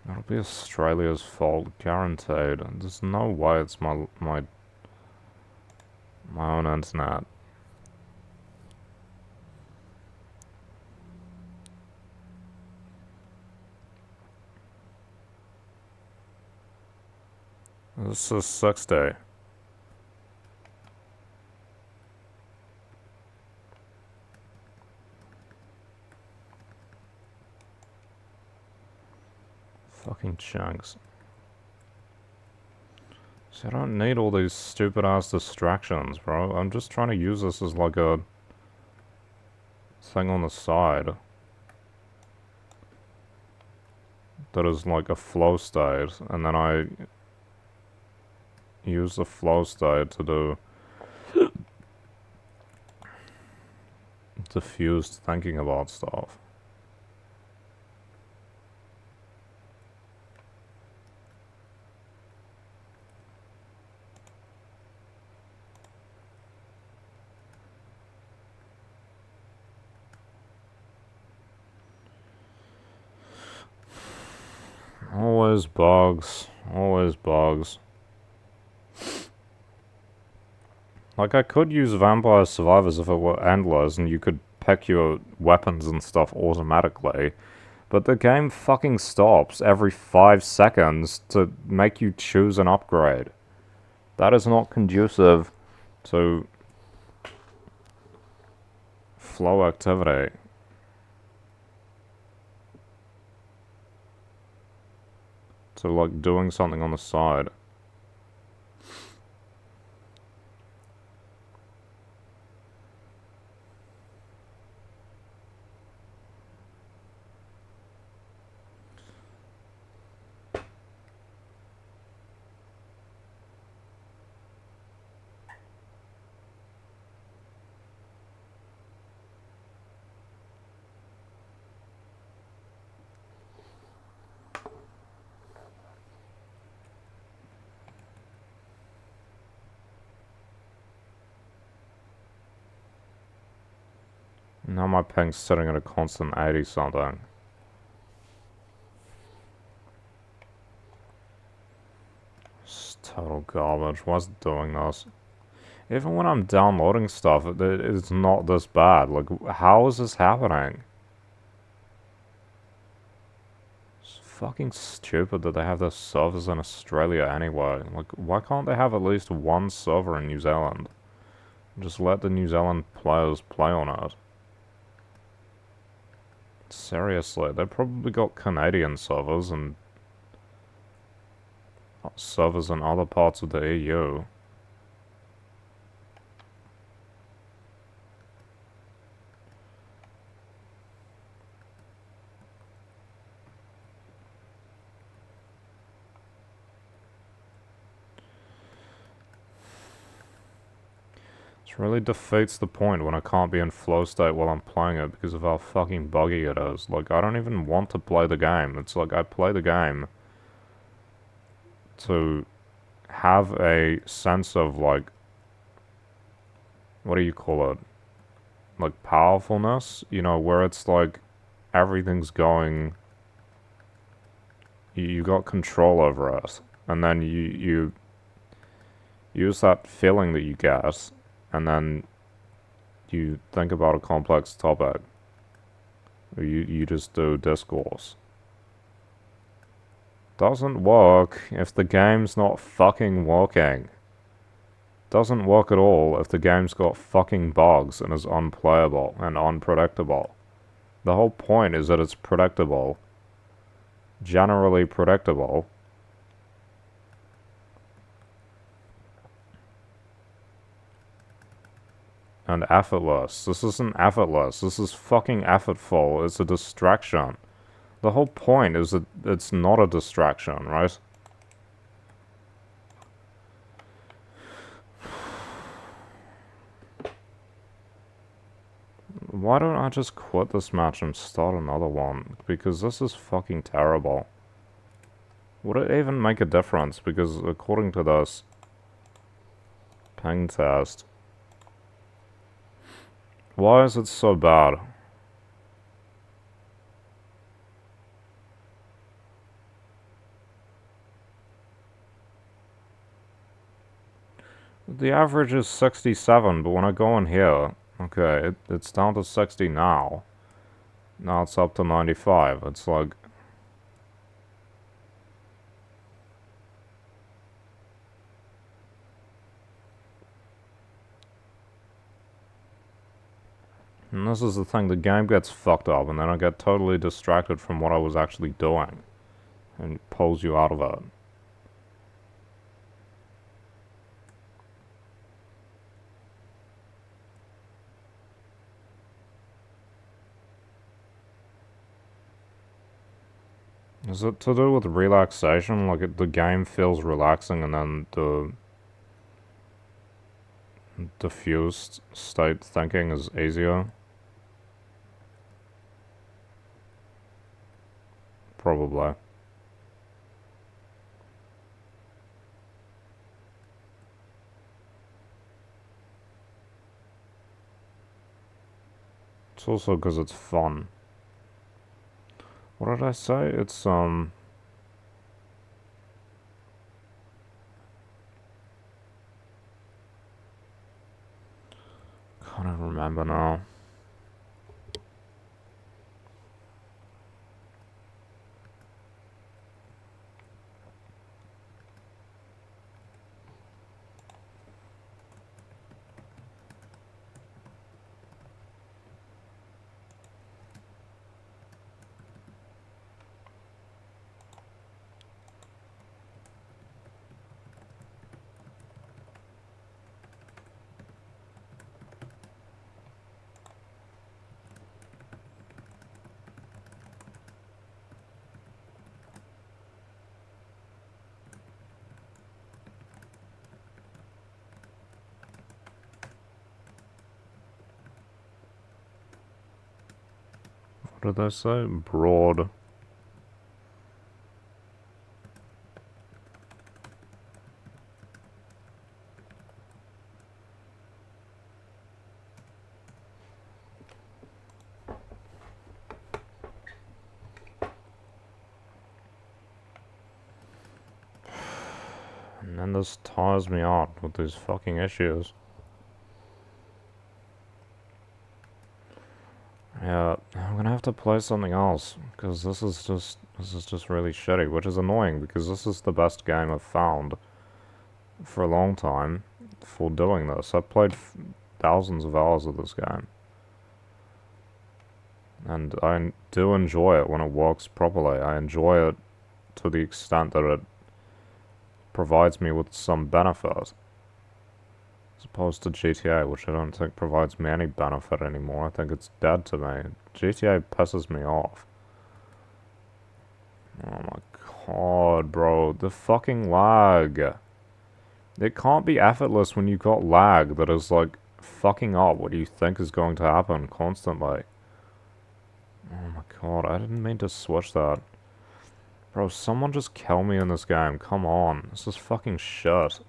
It'll be Australia's fault, guaranteed. There's no way it's my own internet. This is 60. Fucking chunks. See, I don't need all these stupid ass distractions, bro. I'm just trying to use this as like a thing on the side. That is like a flow state, and then I use the flow state to do diffused thinking about stuff. Always bugs. Always bugs. Like, I could use Vampire Survivors if it were endless and you could pick your weapons and stuff automatically, but the game fucking stops every 5 seconds to make you choose an upgrade. That is not conducive to flow activity. To, like, doing something on the side. Now my ping's sitting at a constant 80 something. It's total garbage. Why's it doing this? Even when I'm downloading stuff, it's not this bad. Like, how is this happening? It's fucking stupid that they have their servers in Australia anyway. Like, why can't they have at least one server in New Zealand? Just let the New Zealand players play on it. Seriously, they've probably got Canadian servers and servers in other parts of the EU. This really defeats the point when I can't be in flow state while I'm playing it because of how fucking buggy it is. Like, I don't even want to play the game. It's like I play the game to have a sense of, like, what do you call it? Like, powerfulness? You know, where it's like everything's going. You got control over it. And then you use that feeling that you get, and then you think about a complex topic. You just do discourse. Doesn't work if the game's not fucking working. Doesn't work at all if the game's got fucking bugs and is unplayable and unpredictable. The whole point is that it's predictable. Generally predictable. And effortless. This isn't effortless. This is fucking effortful. It's a distraction. The whole point is that it's not a distraction, right? Why don't I just quit this match and start another one? Because this is fucking terrible. Would it even make a difference? Because according to this ping test, why is it so bad? The average is 67, but when I go in here, okay, it's down to 60 now. Now it's up to 95. It's like... And this is the thing, the game gets fucked up, and then I get totally distracted from what I was actually doing. And pulls you out of it. Is it to do with relaxation? Like, the game feels relaxing, and then the diffused state thinking is easier? Probably. It's also because it's fun. What did I say? It's, can't even remember now. What did I say? Broad. And then this tires me out with these fucking issues. Yeah, I'm gonna have to play something else, because this is just really shitty, which is annoying, because this is the best game I've found for a long time for doing this. I've played thousands of hours of this game. And I do enjoy it when it works properly. I enjoy it to the extent that it provides me with some benefit. As opposed to GTA, which I don't think provides me any benefit anymore. I think it's dead to me. GTA pisses me off. Oh my god, bro. The fucking lag. It can't be effortless when you've got lag that is, like, fucking up what you think is going to happen constantly. Oh my god, I didn't mean to switch that. Bro, someone just kill me in this game. Come on. This is fucking shit.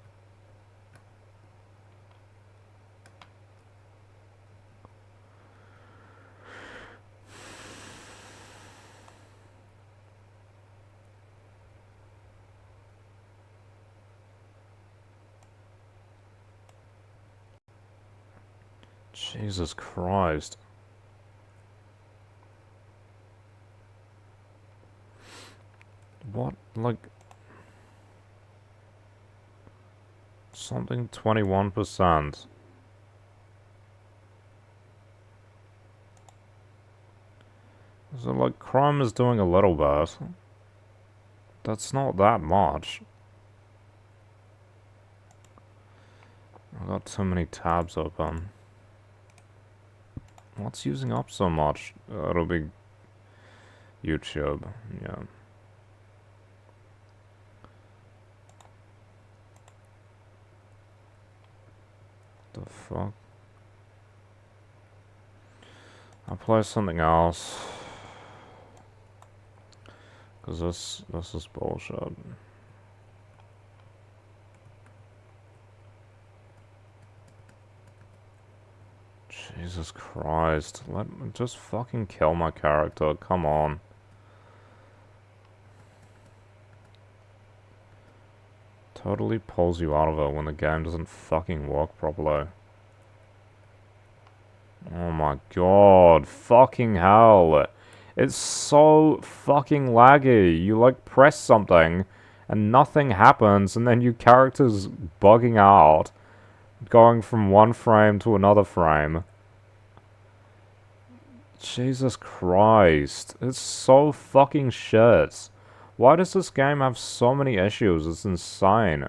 Jesus Christ. What? Like... Something 21%. So, like, Chrome is doing a little bit. That's not that much. I've got too many tabs open. What's using up so much? It'll be YouTube, yeah. The fuck? I'll play something else. Cause this is bullshit. Jesus Christ. Let me just fucking kill my character, come on. Totally pulls you out of it when the game doesn't fucking work properly. Oh my god, fucking hell. It's so fucking laggy. You like press something and nothing happens and then your character's bugging out, going from one frame to another frame. Jesus Christ. It's so fucking shit. Why does this game have so many issues? It's insane.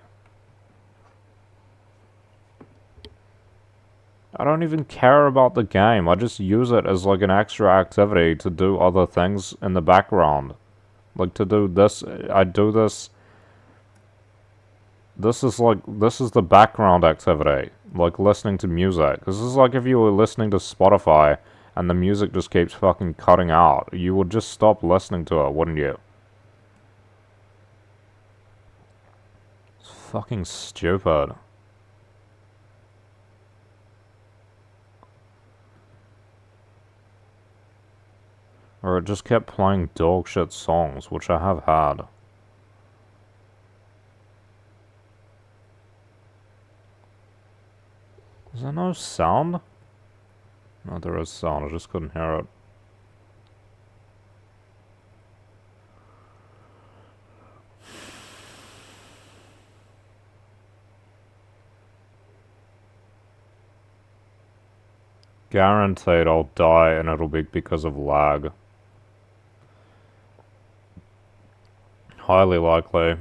I don't even care about the game. I just use it as like an extra activity to do other things in the background. Like to do this, I do this. This is the background activity. Like listening to music. This is like if you were listening to Spotify and the music just keeps fucking cutting out. You would just stop listening to it, wouldn't you? It's fucking stupid. Or it just kept playing dog shit songs, which I have had. Is there no sound? No, there is sound, I just couldn't hear it. Guaranteed I'll die and it'll be because of lag. Highly likely.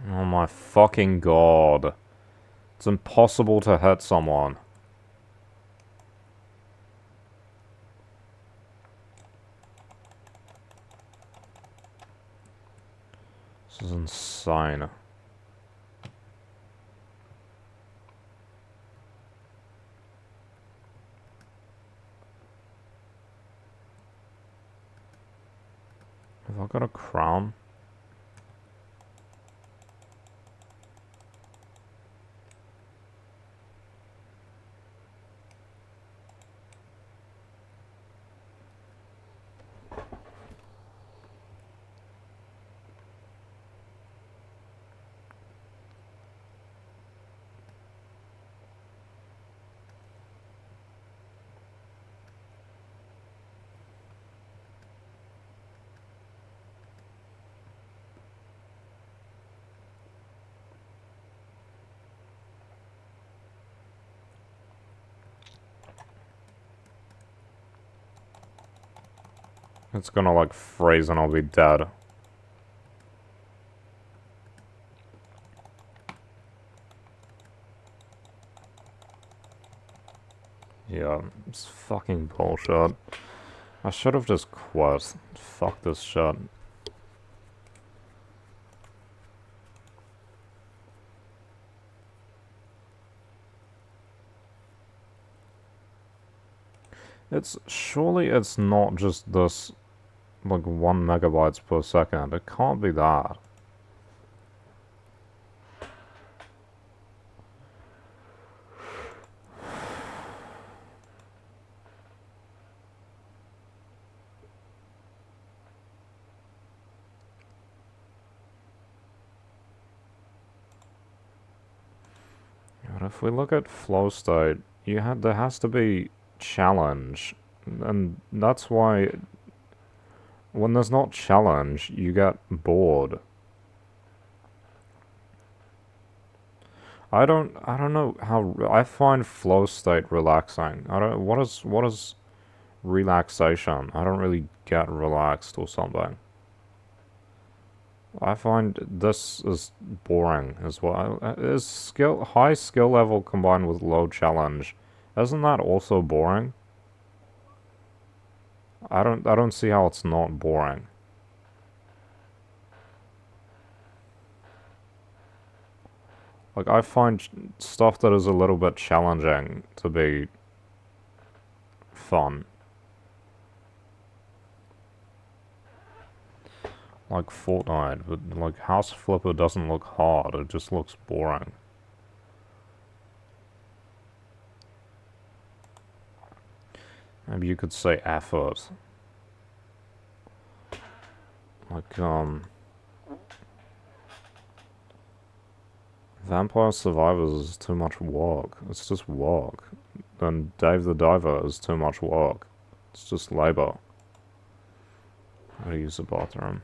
Oh my fucking god. It's impossible to hit someone. This is insane. Have I got a crown? It's gonna like freeze and I'll be dead. Yeah, it's fucking bullshit. I should have just quit. Fuck this shit. Surely it's not just this, like 1 megabytes per second. It can't be that. But if we look at flow state, there has to be challenge. And that's why when there's not challenge, you get bored. I don't know how I find flow state relaxing. What is relaxation? I don't really get relaxed or something. I find this is boring as well. Is high skill level combined with low challenge? Isn't that also boring? I don't see how it's not boring. Like I find stuff that is a little bit challenging to be fun. Like Fortnite, but like House Flipper doesn't look hard, it just looks boring. Maybe you could say effort. Like, Vampire Survivors is too much work. It's just work. Then Dave the Diver is too much work. It's just labor. I gotta use the bathroom.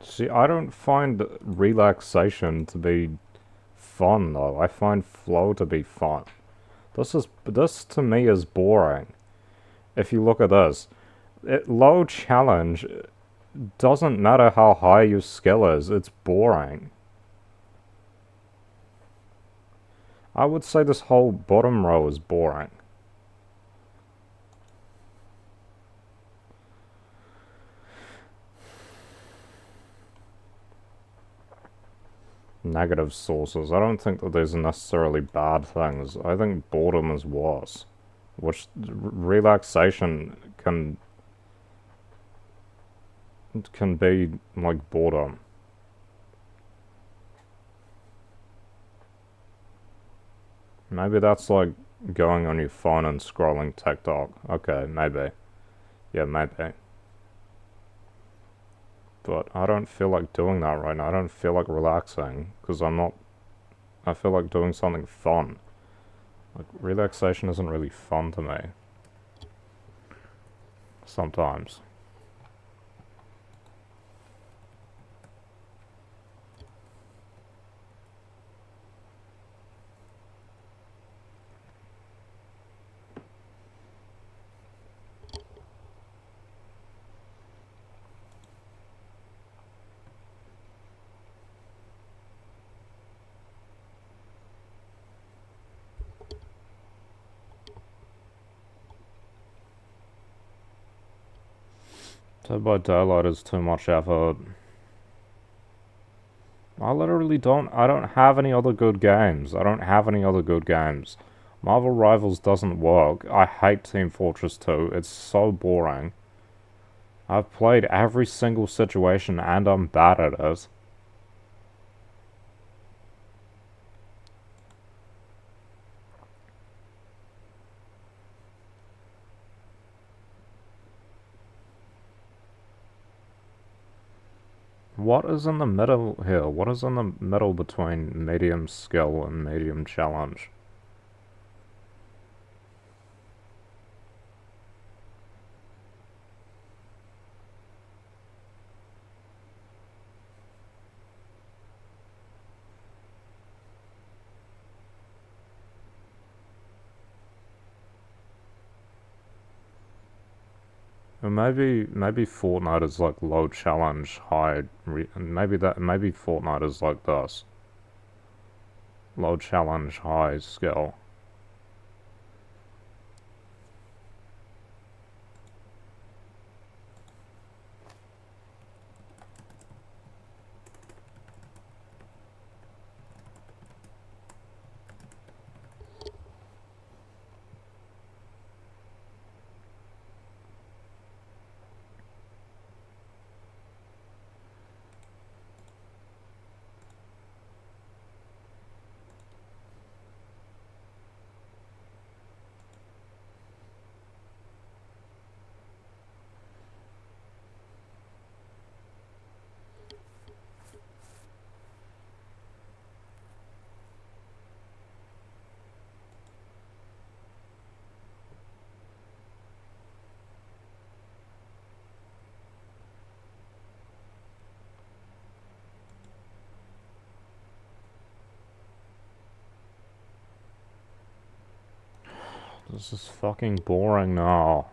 See, I don't find relaxation to be fun though. I find flow to be fun. This to me is boring. If you look at this, low challenge doesn't matter how high your skill is. It's boring. I would say this whole bottom row is boring. negative sources. I don't think that these are necessarily bad things. I think boredom is worse. Which relaxation can be like boredom. Maybe that's like going on your phone and scrolling TikTok. Okay, maybe. Yeah, maybe. But I don't feel like doing that right now. I don't feel like relaxing because I'm not. I feel like doing something fun. Like, relaxation isn't really fun to me. Sometimes. Dead by Daylight is too much effort. I don't have any other good games. I don't have any other good games. Marvel Rivals doesn't work. I hate Team Fortress 2. It's so boring. I've played every single situation and I'm bad at it. What is in the middle here? What is in the middle between medium skill and medium challenge? Or maybe Fortnite is like low challenge, high. Maybe Fortnite is like this: low challenge, high skill. This is fucking boring now.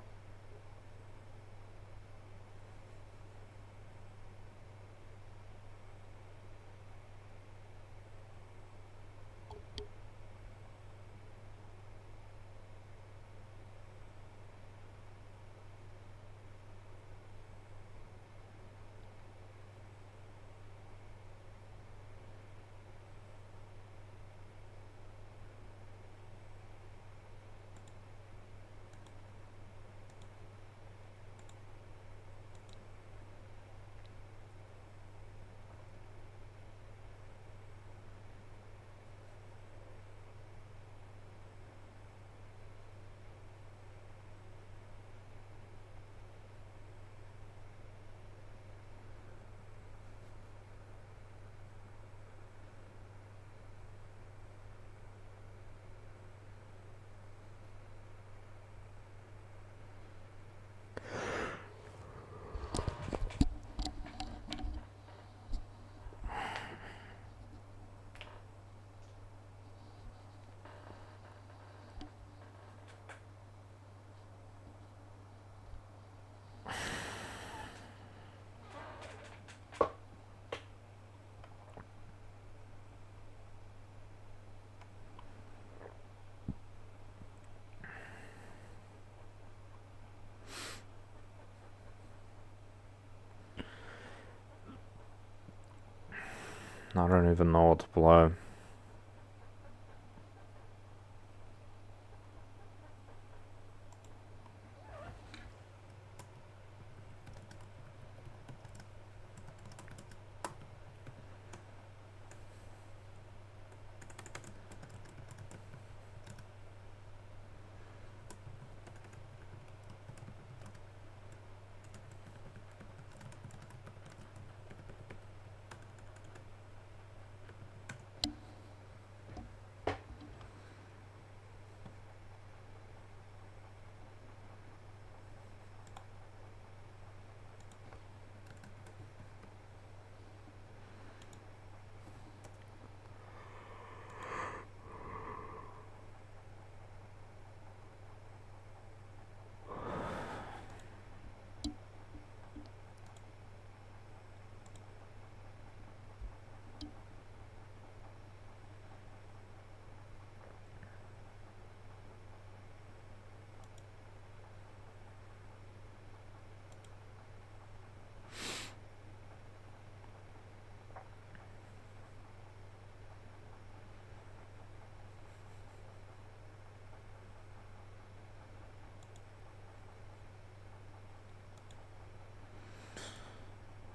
I don't even know what to play.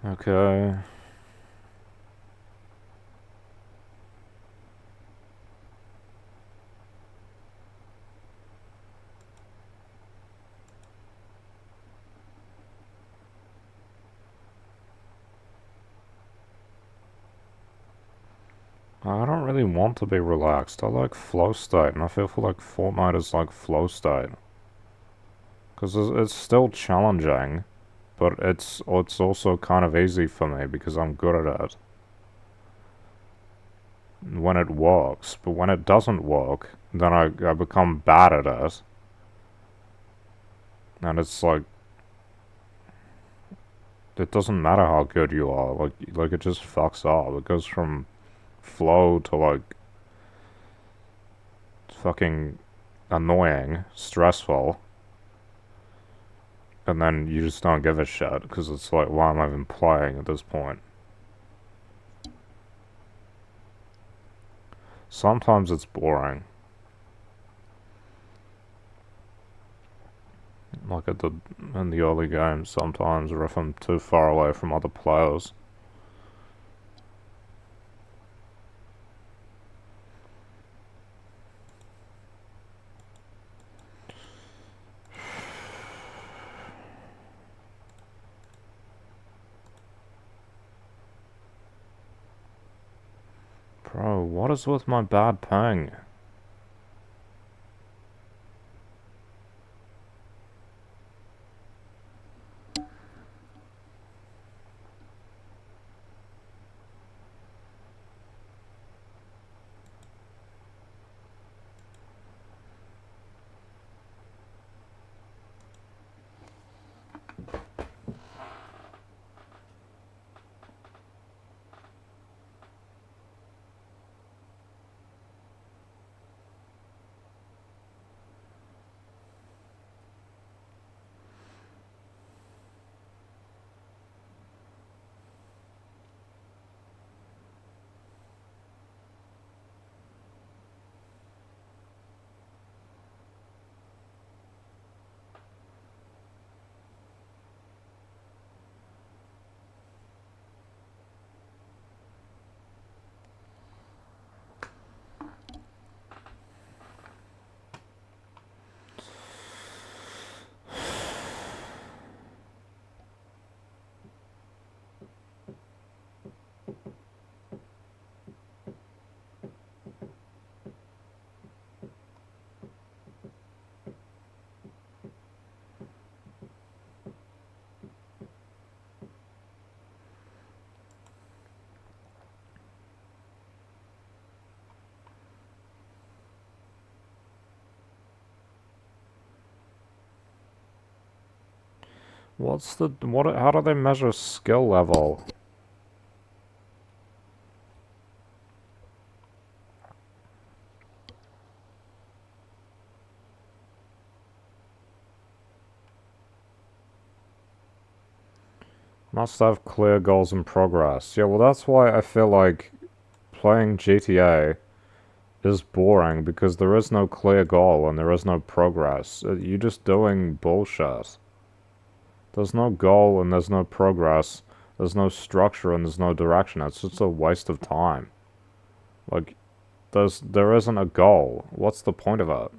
Okay. I don't really want to be relaxed. I like flow state, and I feel like Fortnite is like flow state. Because it's still challenging, but it's also kind of easy for me because I'm good at it when it works. But when it doesn't work, then I become bad at it. And it's like, it doesn't matter how good you are. Like it just fucks up. It goes from flow to like fucking annoying, stressful, and then you just don't give a shit because it's like, why am I even playing at this point? Sometimes it's boring, like in the early games sometimes, or if I'm too far away from other players. Bro, what is with my bad ping? How do they measure skill level? Must have clear goals in progress. Yeah, well that's why I feel like playing GTA is boring because there is no clear goal and there is no progress. You're just doing bullshit. There's no goal and there's no progress. There's no structure and there's no direction. It's just a waste of time. Like, there isn't a goal. What's the point of it?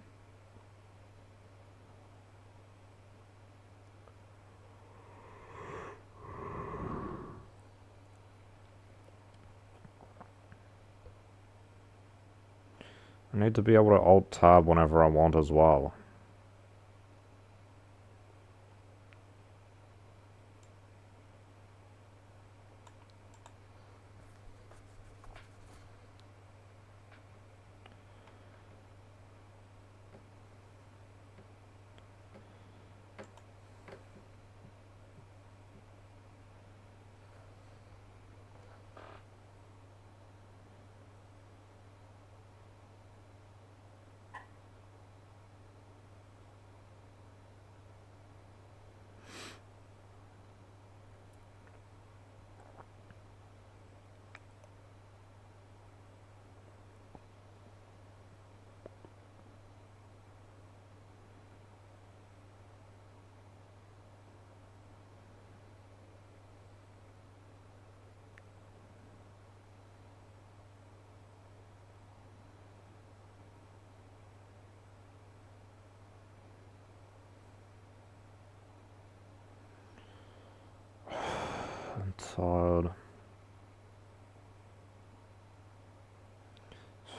I need to be able to alt-tab whenever I want as well. I'm tired.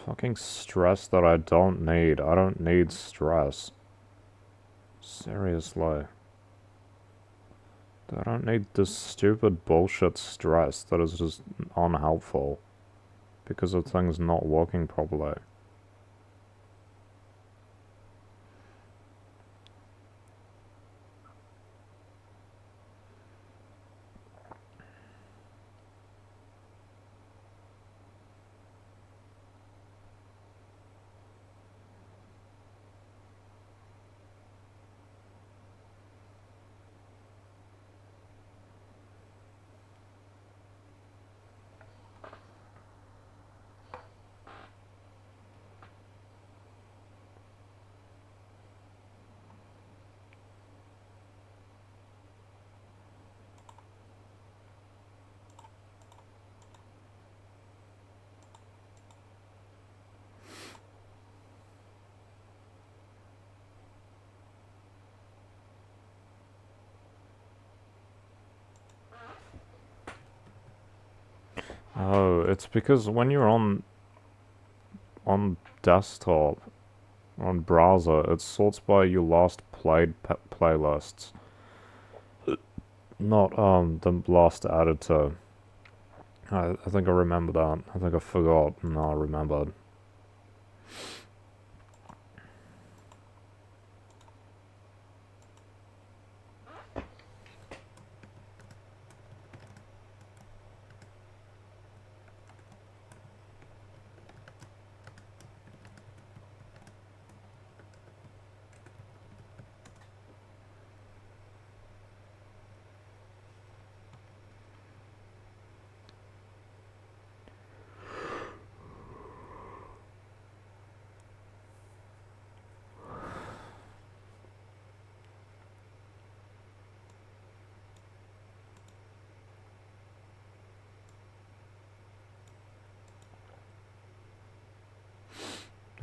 Fucking stress that I don't need. I don't need stress. Seriously. I don't need this stupid bullshit stress that is just unhelpful because of things not working properly. Oh, it's because when you're on desktop, on browser, it sorts by your last played playlists, not the last added to. I think I remember that. I think I forgot. No, I remembered.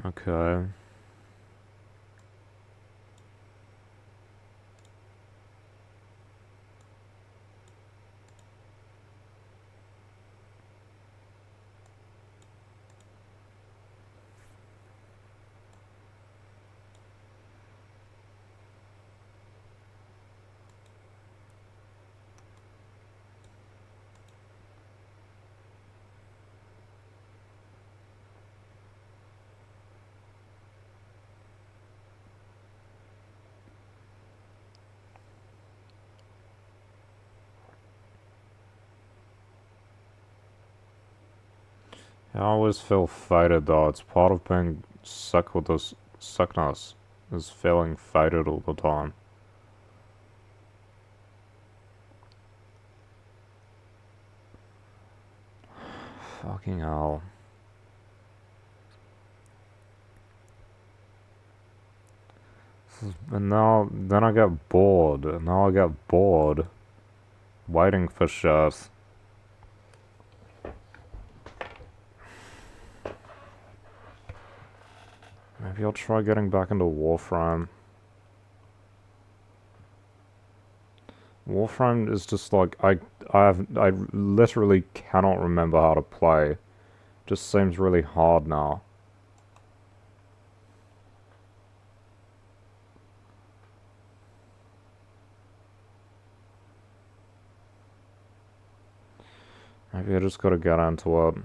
Okay. I always feel faded though. It's part of being sick with this sickness, is feeling faded all the time. Fucking hell. And now, then I get bored. And now I get bored waiting for shit. Maybe I'll try getting back into Warframe. Warframe is just like, I literally cannot remember how to play. Just seems really hard now. Maybe I just gotta get into it.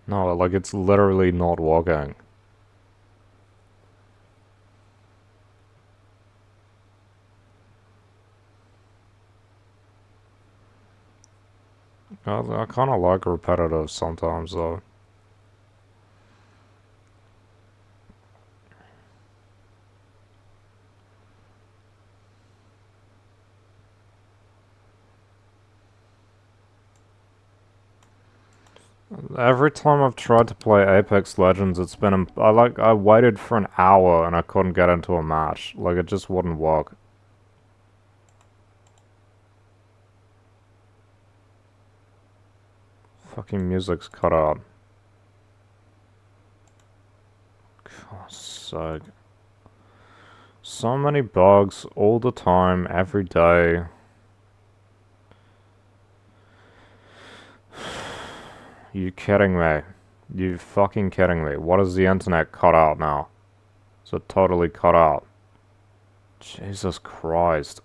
No, like it's literally not working. I kind of like repetitive sometimes though. Every time I've tried to play Apex Legends, it's been I waited for an hour and I couldn't get into a match. Like it just wouldn't work. Fucking music's cut out. God's sake. So many bugs all the time, every day. You kidding me? You fucking kidding me? What is the internet cut out now? Is it totally cut out? Jesus Christ.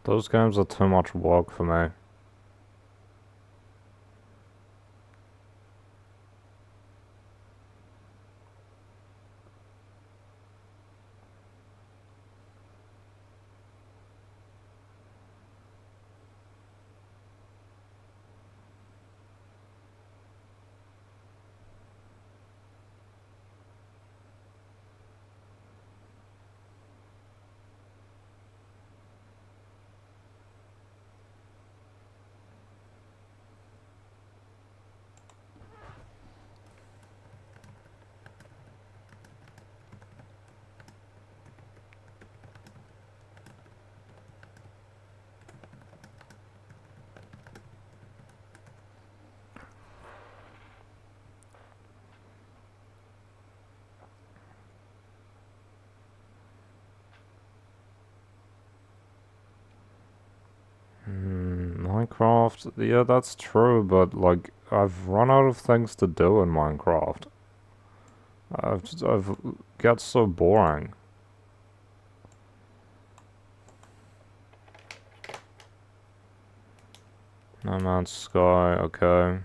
Those games are too much work for me. Minecraft, yeah, that's true, but, like, I've run out of things to do in Minecraft. I've got so boring. No Man's Sky, okay.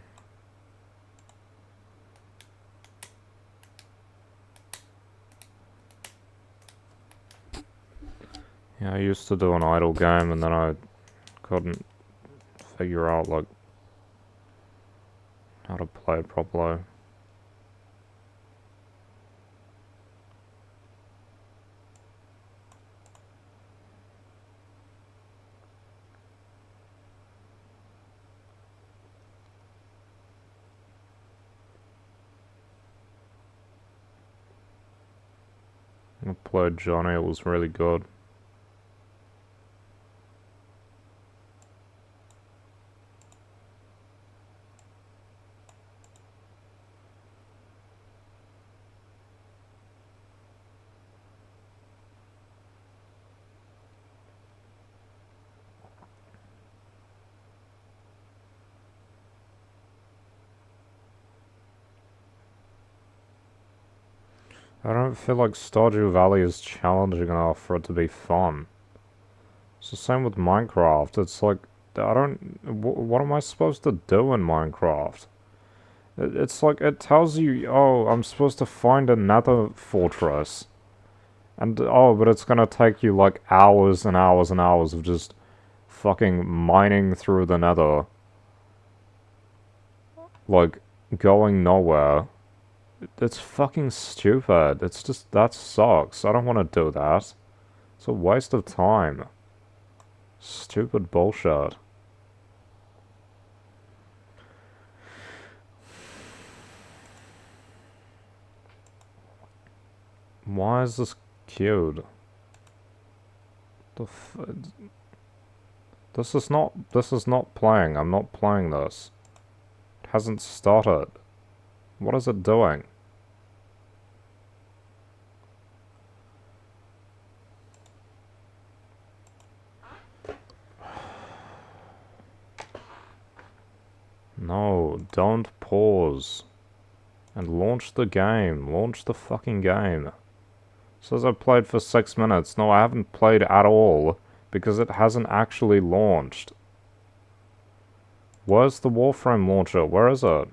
Yeah, I used to do an idle game and then I couldn't figure out, like, how to play it properly. I played Johnny, it was really good. I don't feel like Stardew Valley is challenging enough for it to be fun. It's the same with Minecraft. It's like, I don't... what am I supposed to do in Minecraft? It's like, it tells you, oh, I'm supposed to find another fortress. And, oh, but it's gonna take you, like, hours and hours and hours of just fucking mining through the nether. Like, going nowhere. It's fucking stupid. It's just, that sucks. I don't want to do that. It's a waste of time. Stupid bullshit. Why is this queued? This is not playing. I'm not playing this. It hasn't started. What is it doing? No, don't pause. And launch the game. Launch the fucking game. It says I played for 6 minutes. No, I haven't played at all. Because it hasn't actually launched. Where's the Warframe launcher? Where is it? It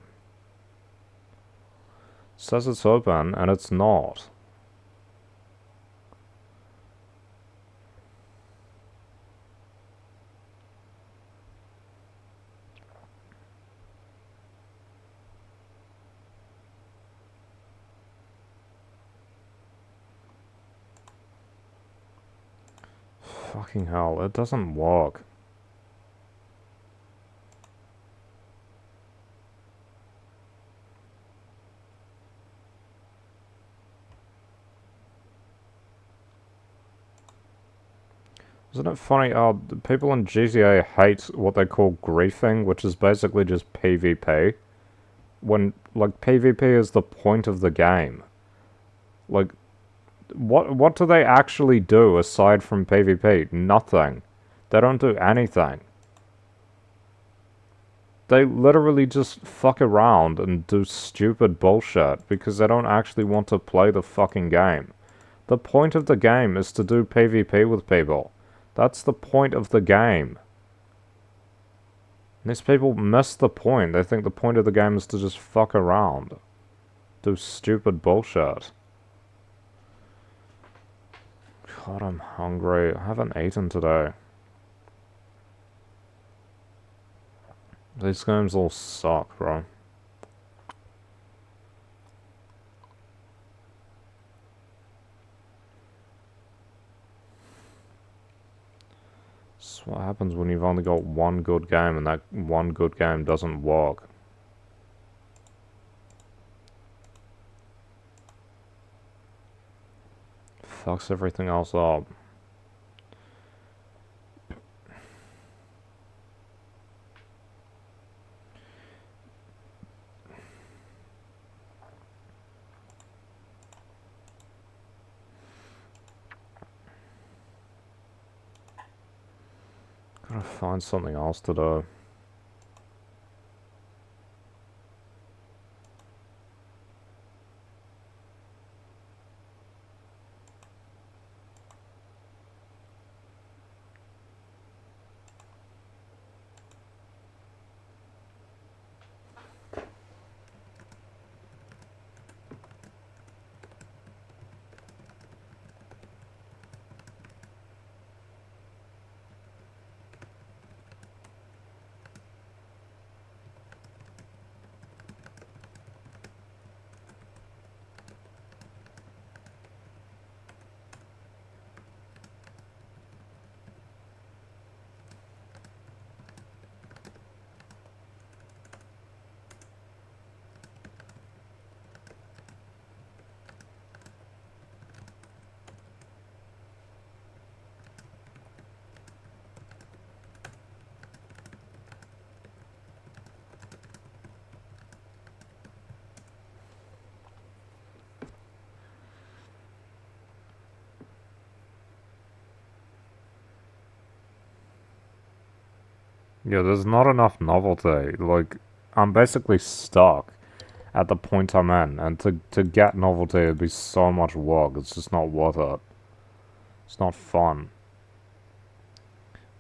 says it's open, and it's not. Fucking hell, it doesn't work. Isn't it funny how people in GTA hate what they call griefing, which is basically just PvP? When, like, PvP is the point of the game. Like, what do they actually do aside from PvP? Nothing. They don't do anything. They literally just fuck around and do stupid bullshit because they don't actually want to play the fucking game. The point of the game is to do PvP with people. That's the point of the game. And these people miss the point. They think the point of the game is to just fuck around. Do stupid bullshit. God, I'm hungry. I haven't eaten today. These games all suck, bro. This is what happens when you've only got one good game and that one good game doesn't work. Fucks everything else up. Gotta find something else to do. Yeah, there's not enough novelty. Like, I'm basically stuck at the point I'm in, and to get novelty would be so much work. It's just not worth it. It's not fun.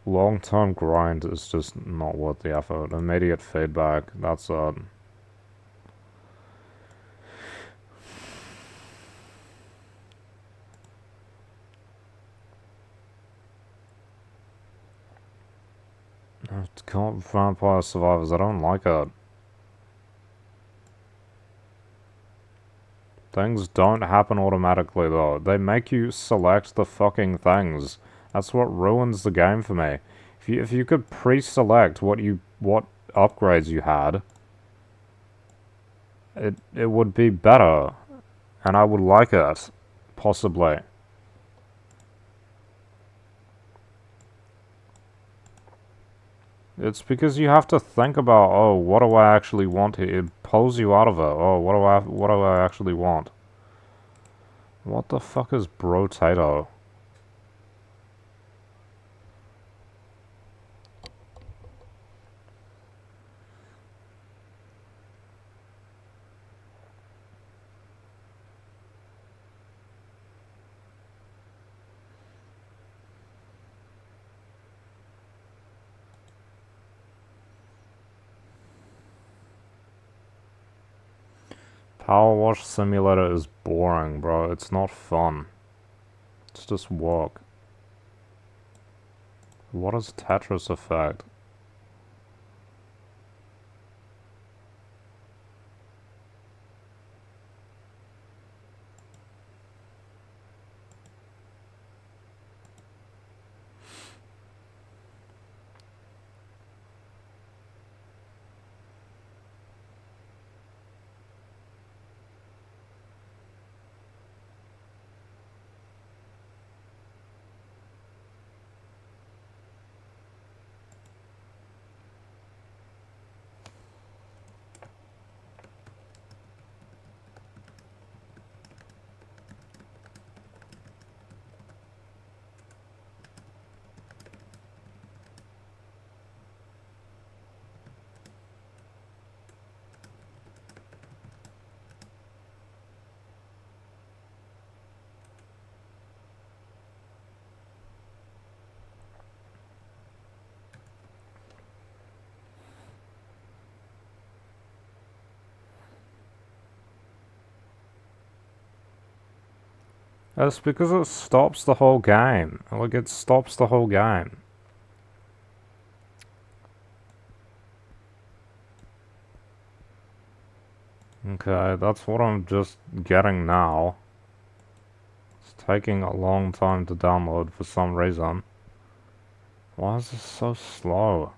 Long-term grind is just not worth the effort. Immediate feedback, that's it. Vampire Survivors, I don't like it. Things don't happen automatically though. They make you select the fucking things. That's what ruins the game for me. If you could pre-select what upgrades you had, it would be better, and I would like it, possibly. It's because you have to think about, oh, what do I actually want here? It pulls you out of it. Oh, what do I actually want? What the fuck is Brotato? Power Wash Simulator is boring, bro. It's not fun. It's just work. What is Tetris Effect? That's because it stops the whole game. Like, it stops the whole game. Okay, that's what I'm just getting now. It's taking a long time to download for some reason. Why is this so slow?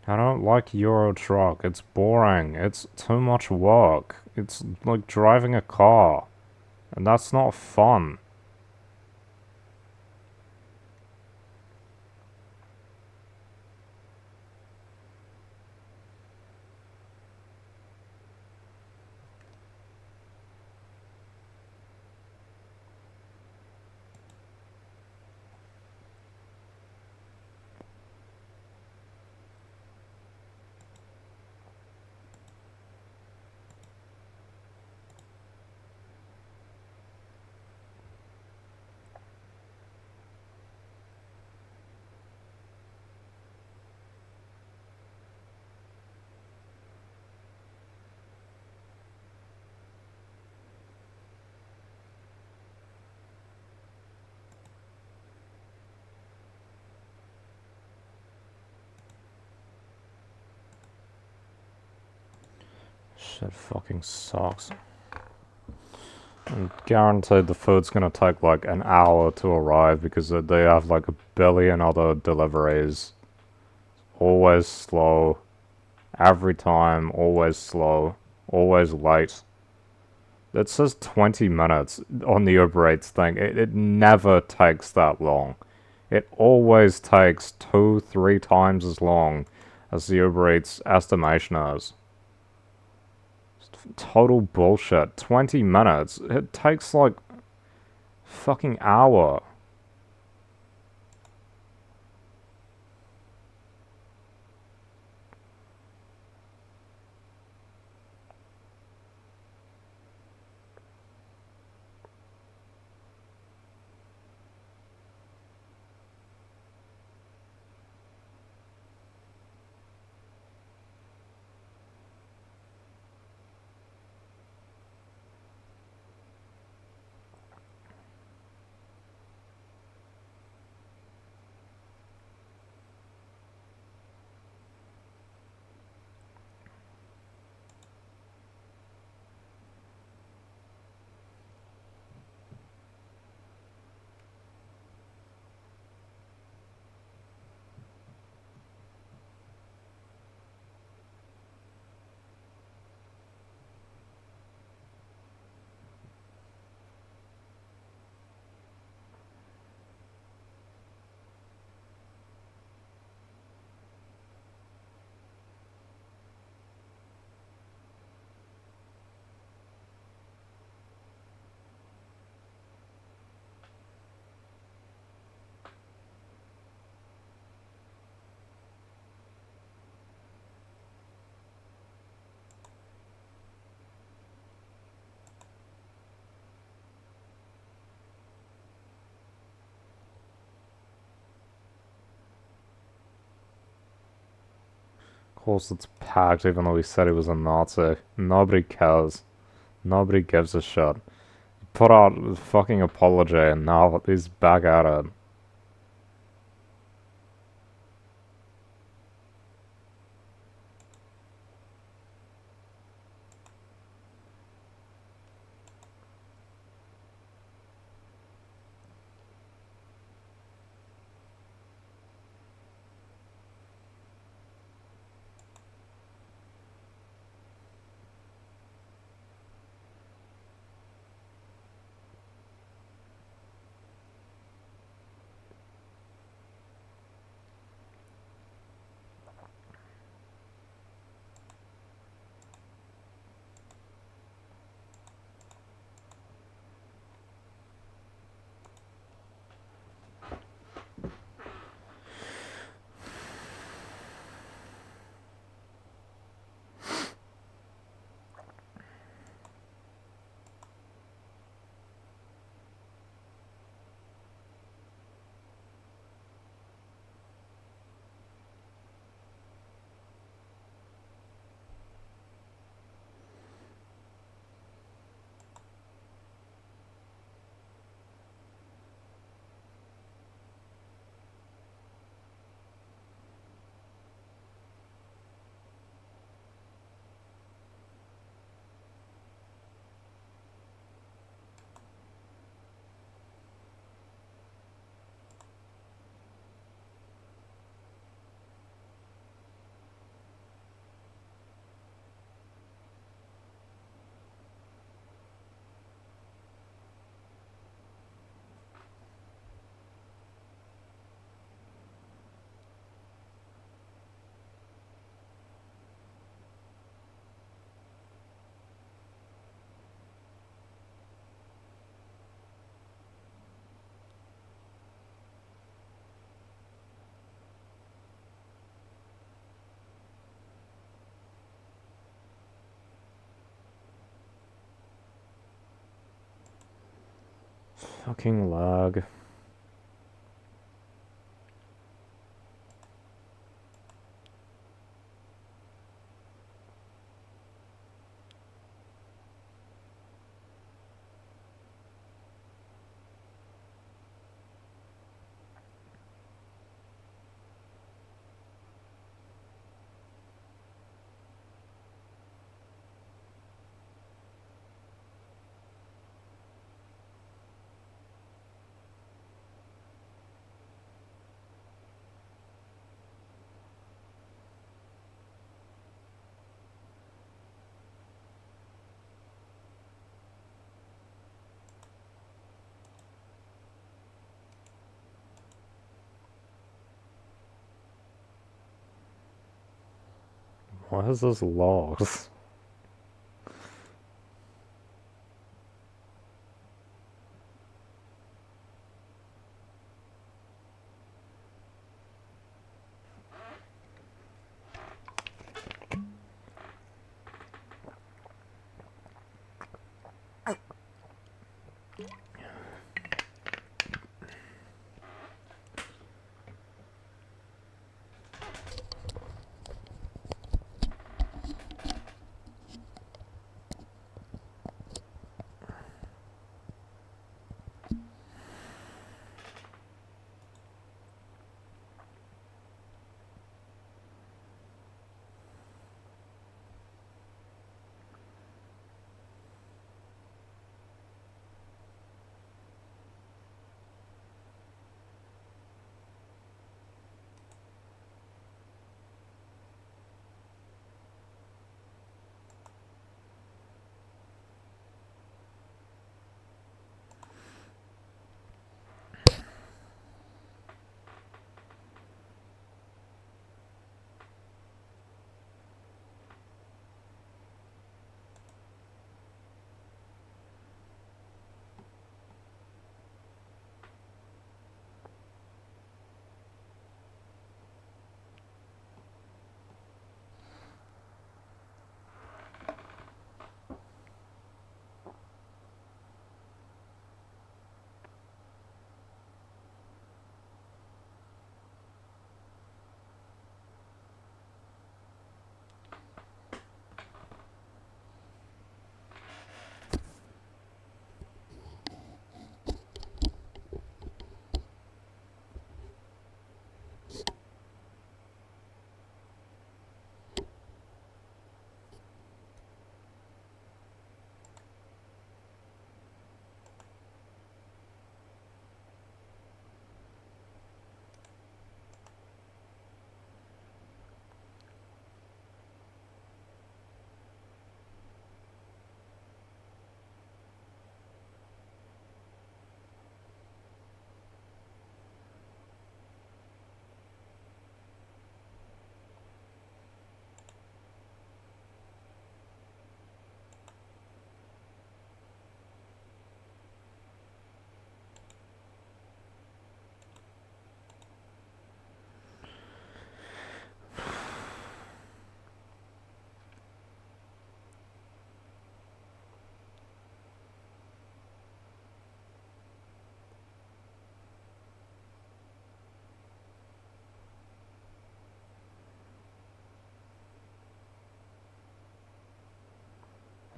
I don't like Euro Truck. It's boring. It's too much work. It's like driving a car. And that's not fun. Shit fucking sucks. I'm guaranteed the food's gonna take like an hour to arrive because they have like a billion other deliveries. Always slow. Every time, always slow. Always late. It says 20 minutes on the Uber Eats thing. It never takes that long. It always takes 2-3 times as long as the Uber Eats estimation is. Total bullshit. 20 minutes. It takes like fucking hour. Of course it's packed even though he said he was a Nazi. Nobody cares. Nobody gives a shit. Put out a fucking apology and now he's back at it. Fucking lag. Why is this logs?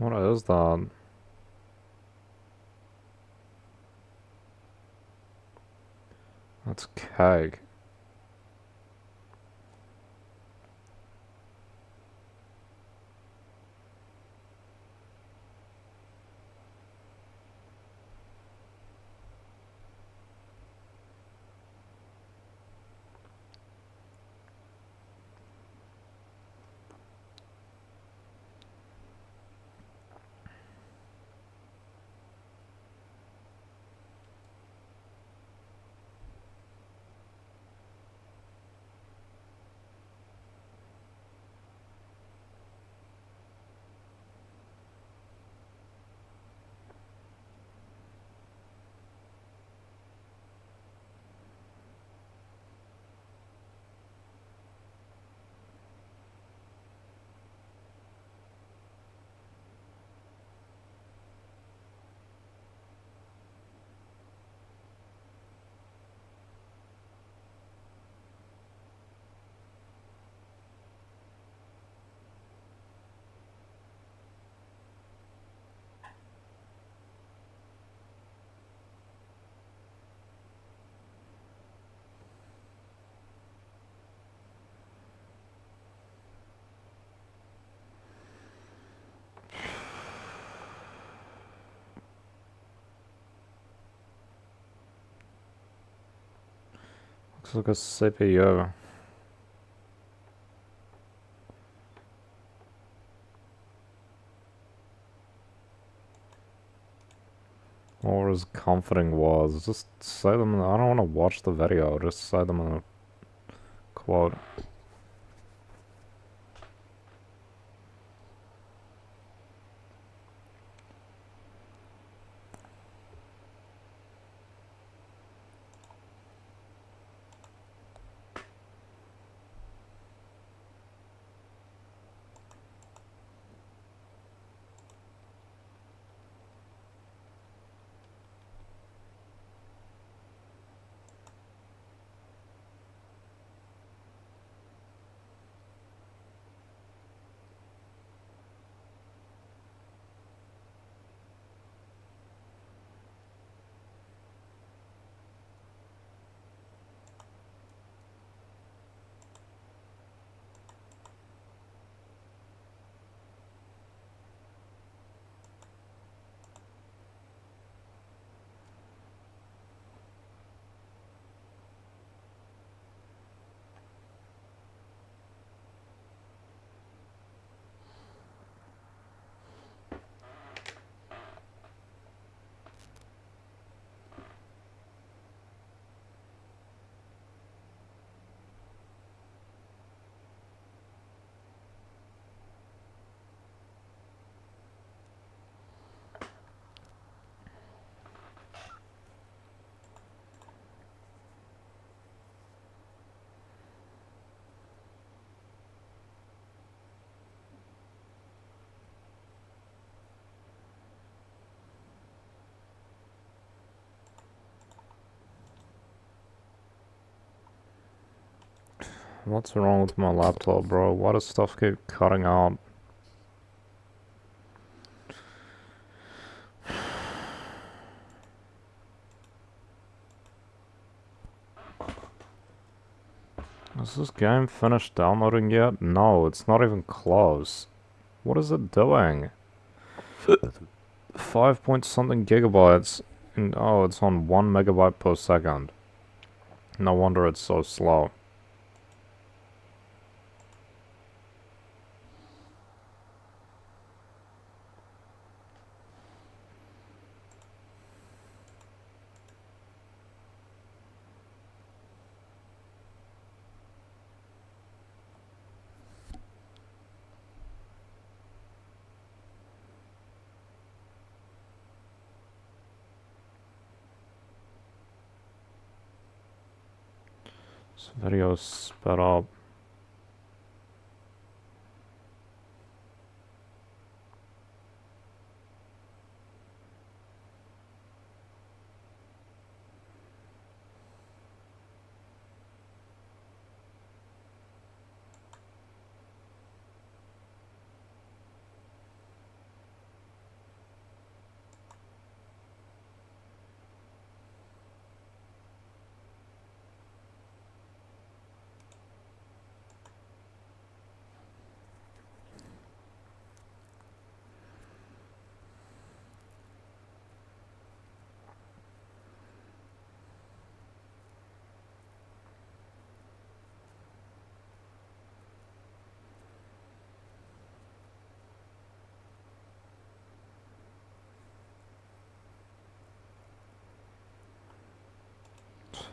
What is that? That's cake. Looks like a CPU. Or as comforting was. Just say them. I don't want to watch the video. Just say them in a quote. What's wrong with my laptop, bro? Why does stuff keep cutting out? Is this game finished downloading yet? No, it's not even close. What is it doing? 5 point something gigabytes. And, oh, it's on 1 megabyte per second. No wonder it's so slow. This video is sped up.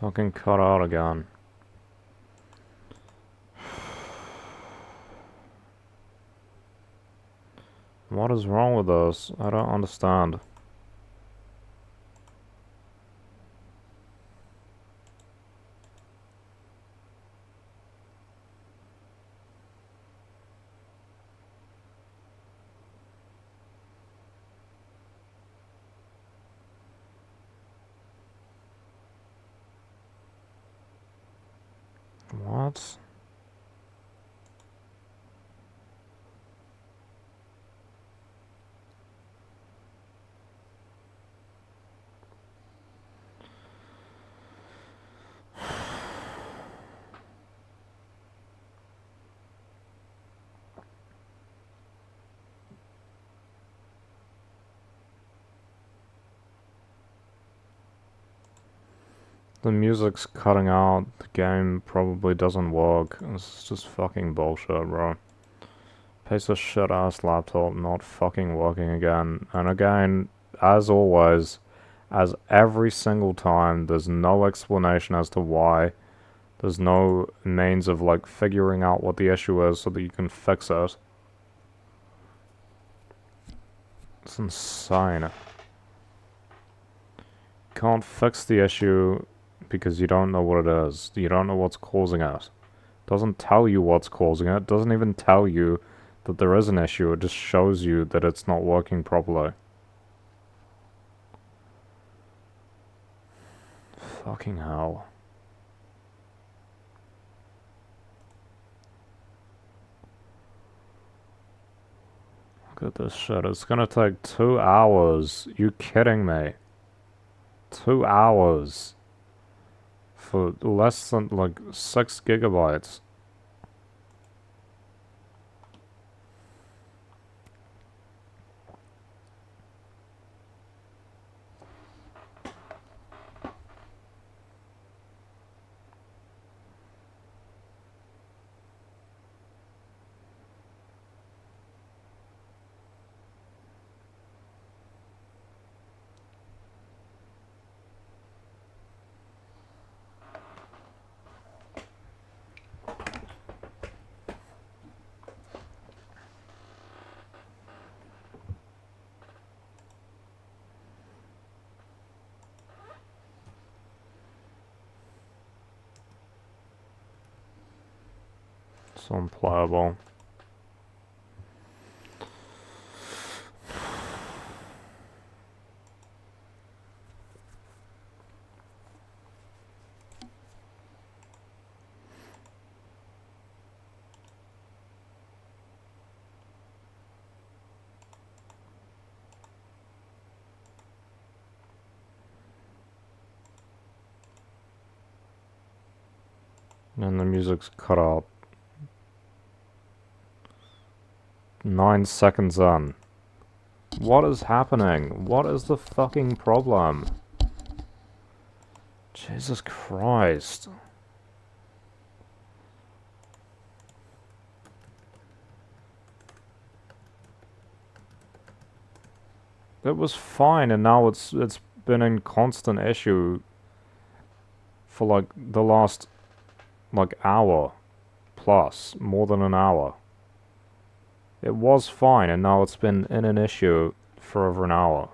Fucking cut out again. What is wrong with this? I don't understand. What? The music's cutting out, the game probably doesn't work. This is just fucking bullshit, bro. Piece of shit ass laptop not fucking working again. And again, as always, as every single time, there's no explanation as to why. There's no means of like figuring out what the issue is so that you can fix it. It's insane. Can't fix the issue because you don't know what it is. You don't know what's causing it. Doesn't tell you what's causing it. Doesn't even tell you that there is an issue. It just shows you that it's not working properly. Fucking hell. Look at this shit. It's gonna take 2 hours. You kidding me? 2 hours. For less than like 6 gigabytes. It's unplayable. And the music's cut out. 9 seconds in. What is happening? What is the fucking problem? Jesus Christ. It was fine and now it's been in constant issue for like the last like hour plus, more than an hour. It was fine and now it's been in an issue for over an hour.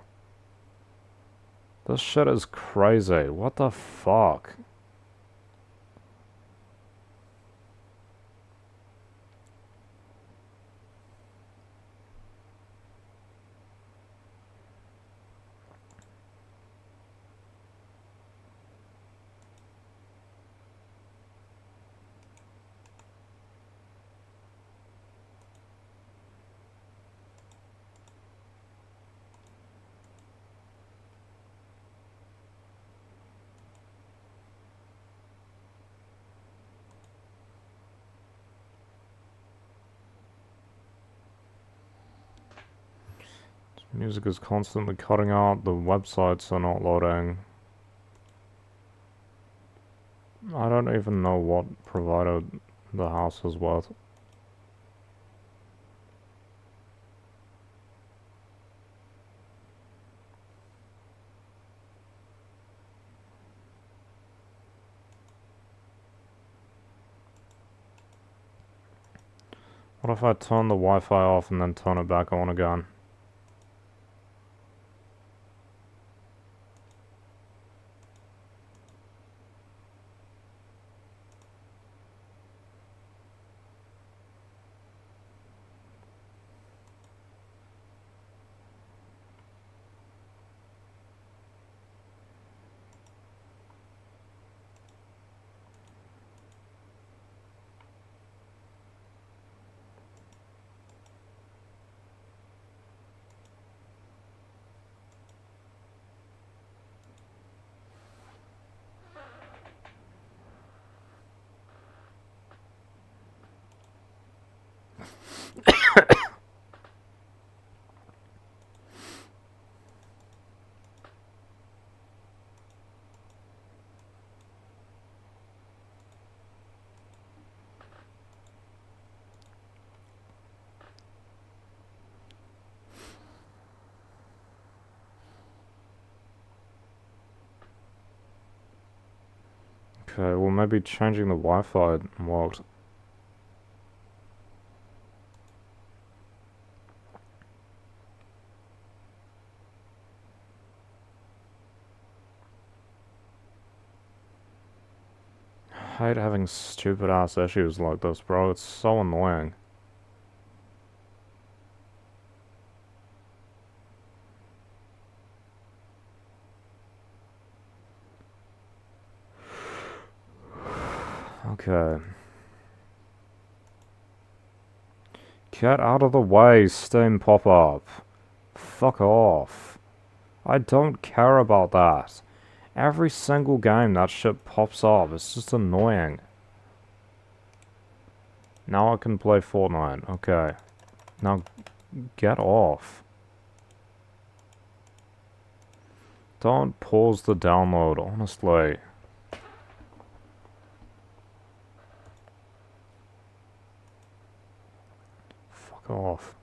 This shit is crazy. What the fuck? Music is constantly cutting out, the websites are not loading. I don't even know what provider the house is with. What if I turn the Wi-Fi off and then turn it back on again? Okay, well maybe changing the Wi-Fi worked. I hate having stupid ass issues like this, bro. It's so annoying. Okay. Get out of the way, Steam pop-up. Fuck off. I don't care about that. Every single game that shit pops up. It's just annoying. Now I can play Fortnite. Okay. Now, get off. Don't pause the download, honestly. Fuck off.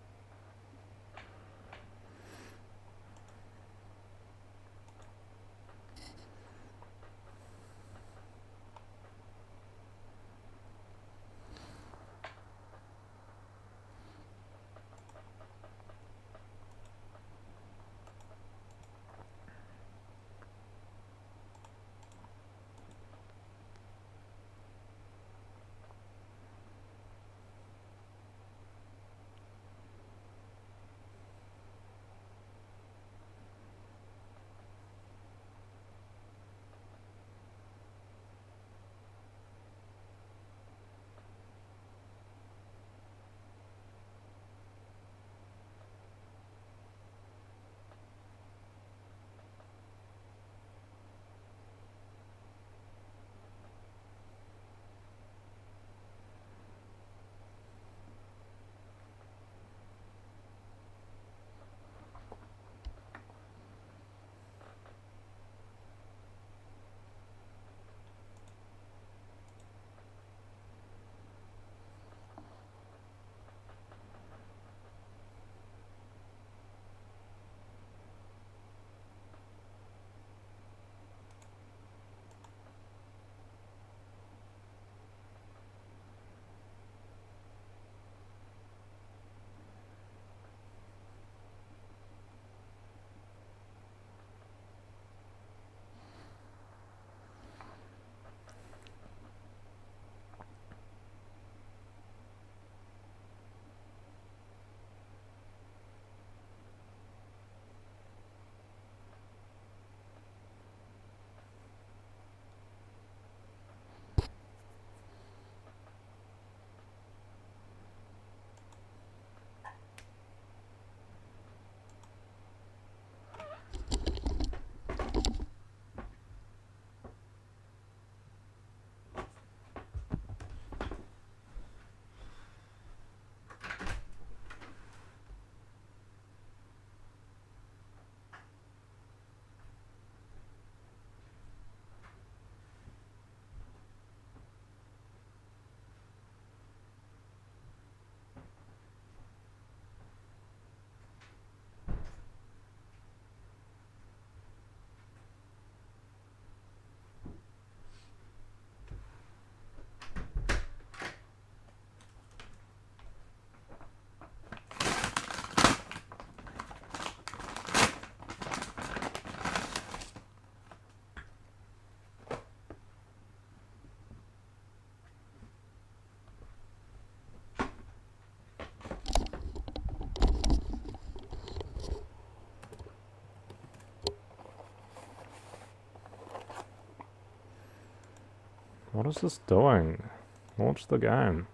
What is this doing? Launch the game.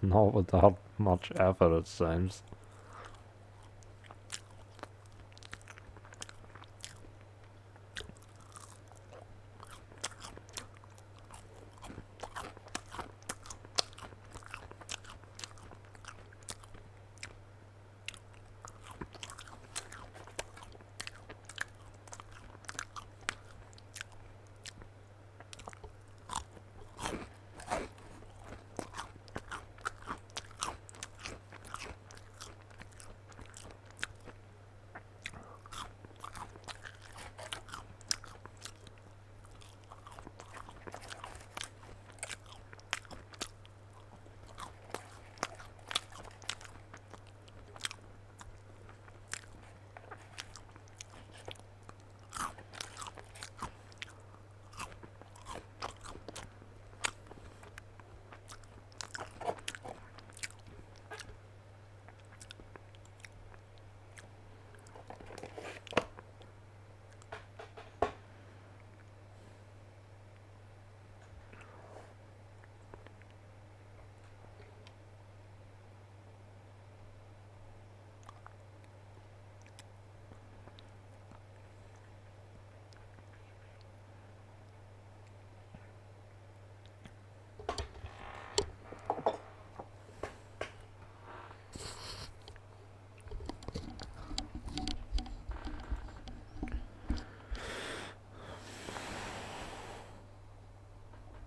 Not without much effort, it seems.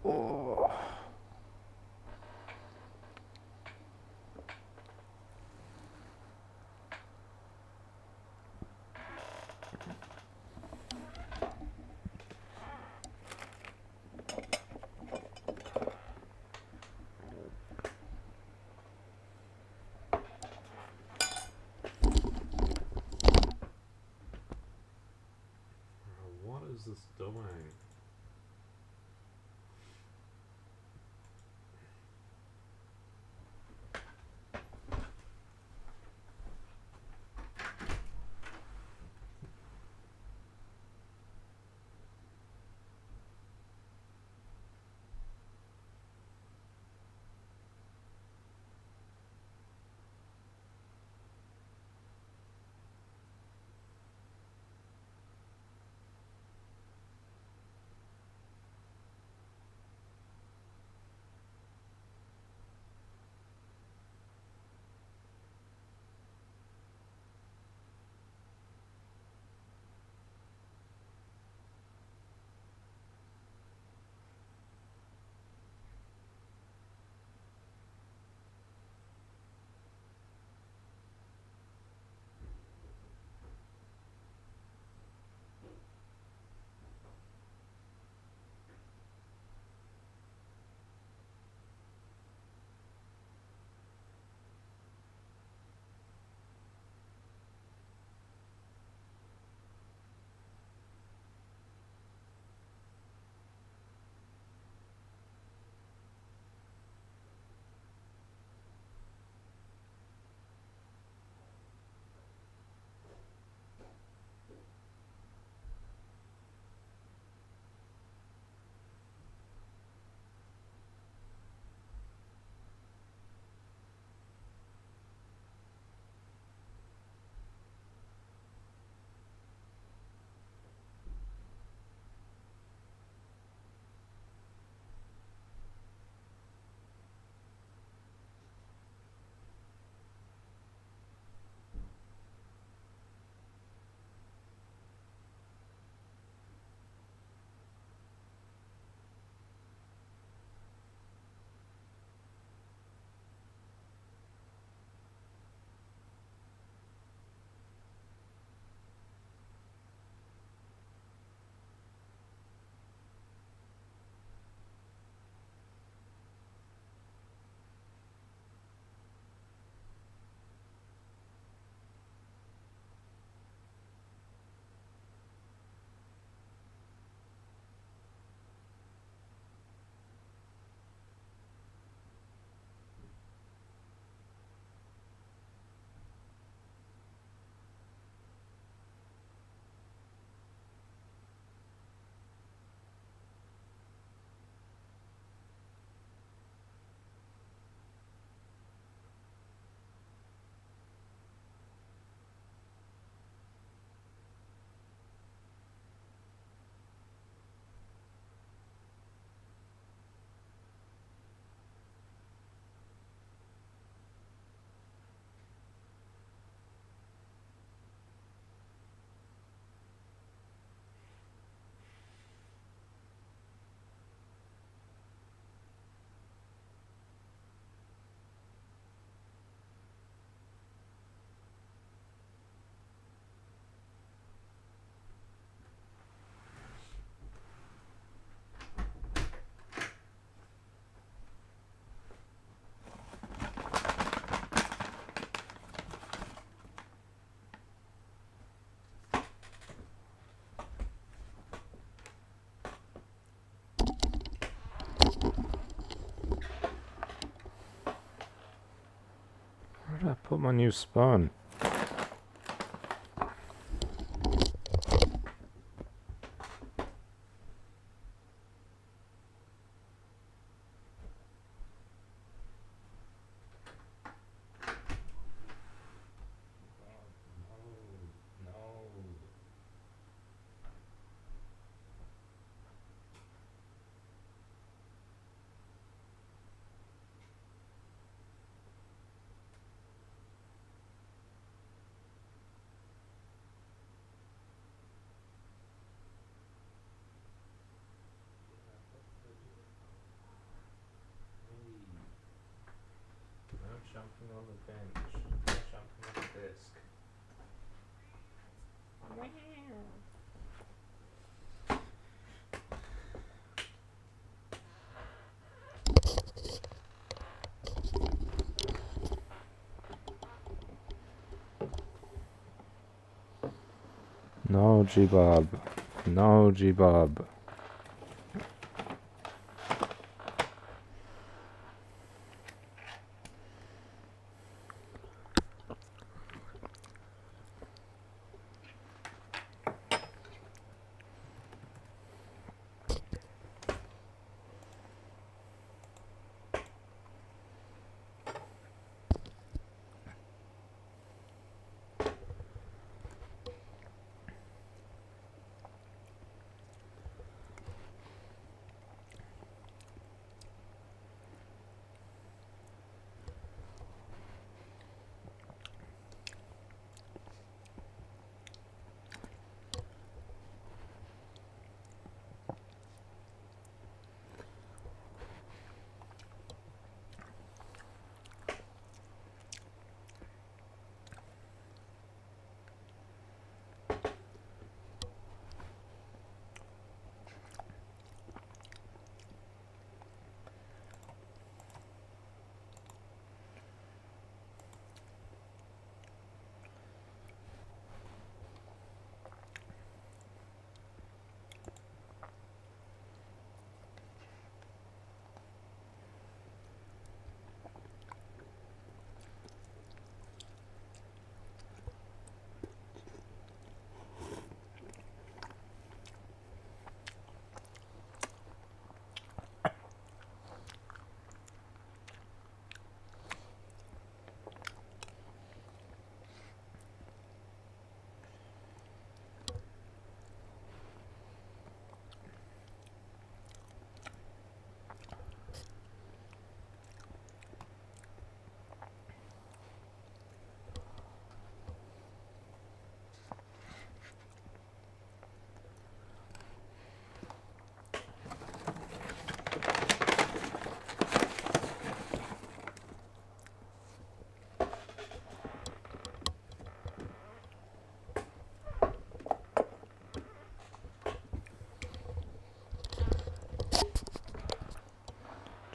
Oh. What is this doing? Where did I put my new spoon? Jumping on the bench, jumping on the desk. No, G-Bob. No, G-Bob.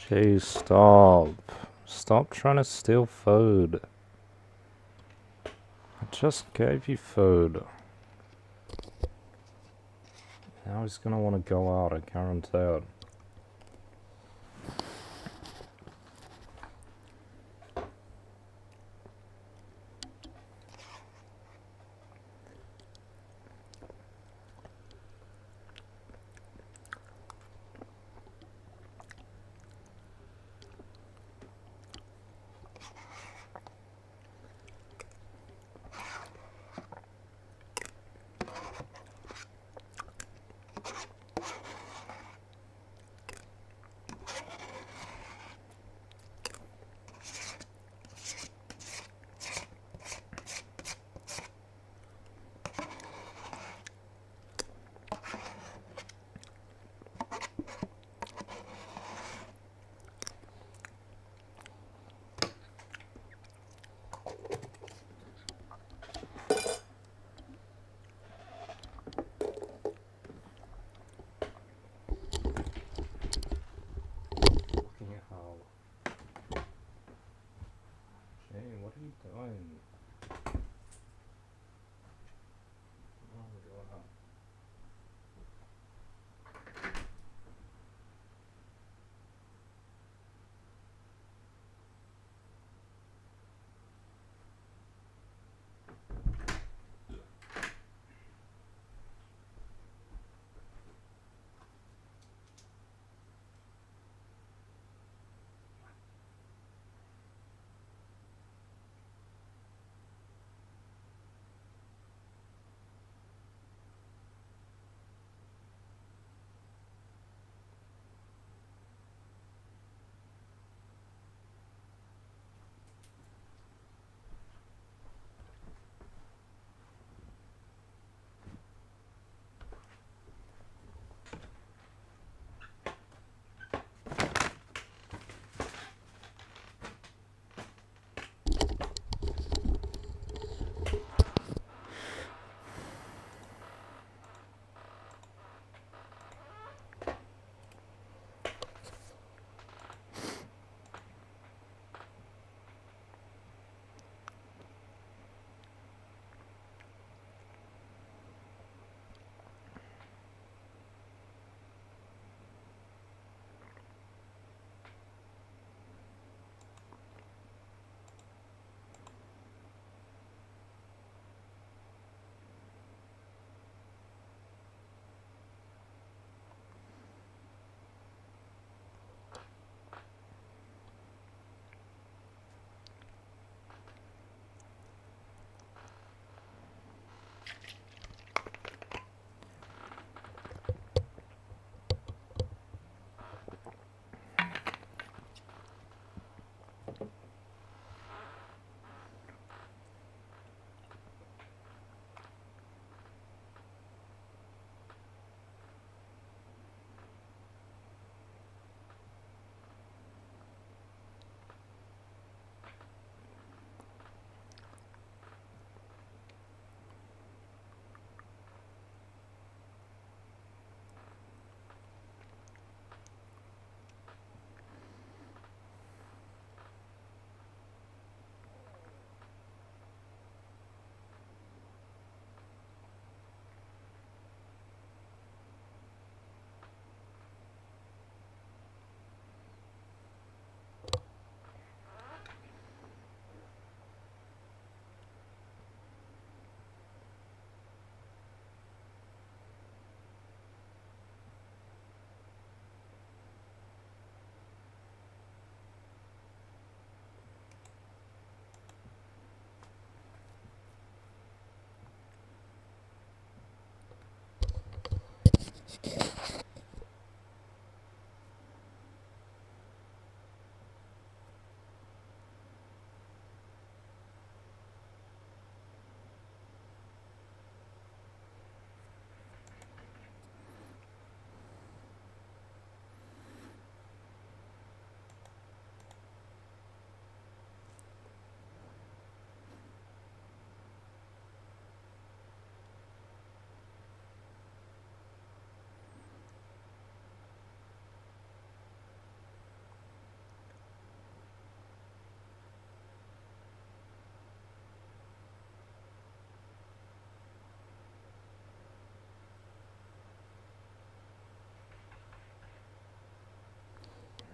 Jeez, stop. Stop trying to steal food. I just gave you food. Now he's gonna want to go out, I guarantee it.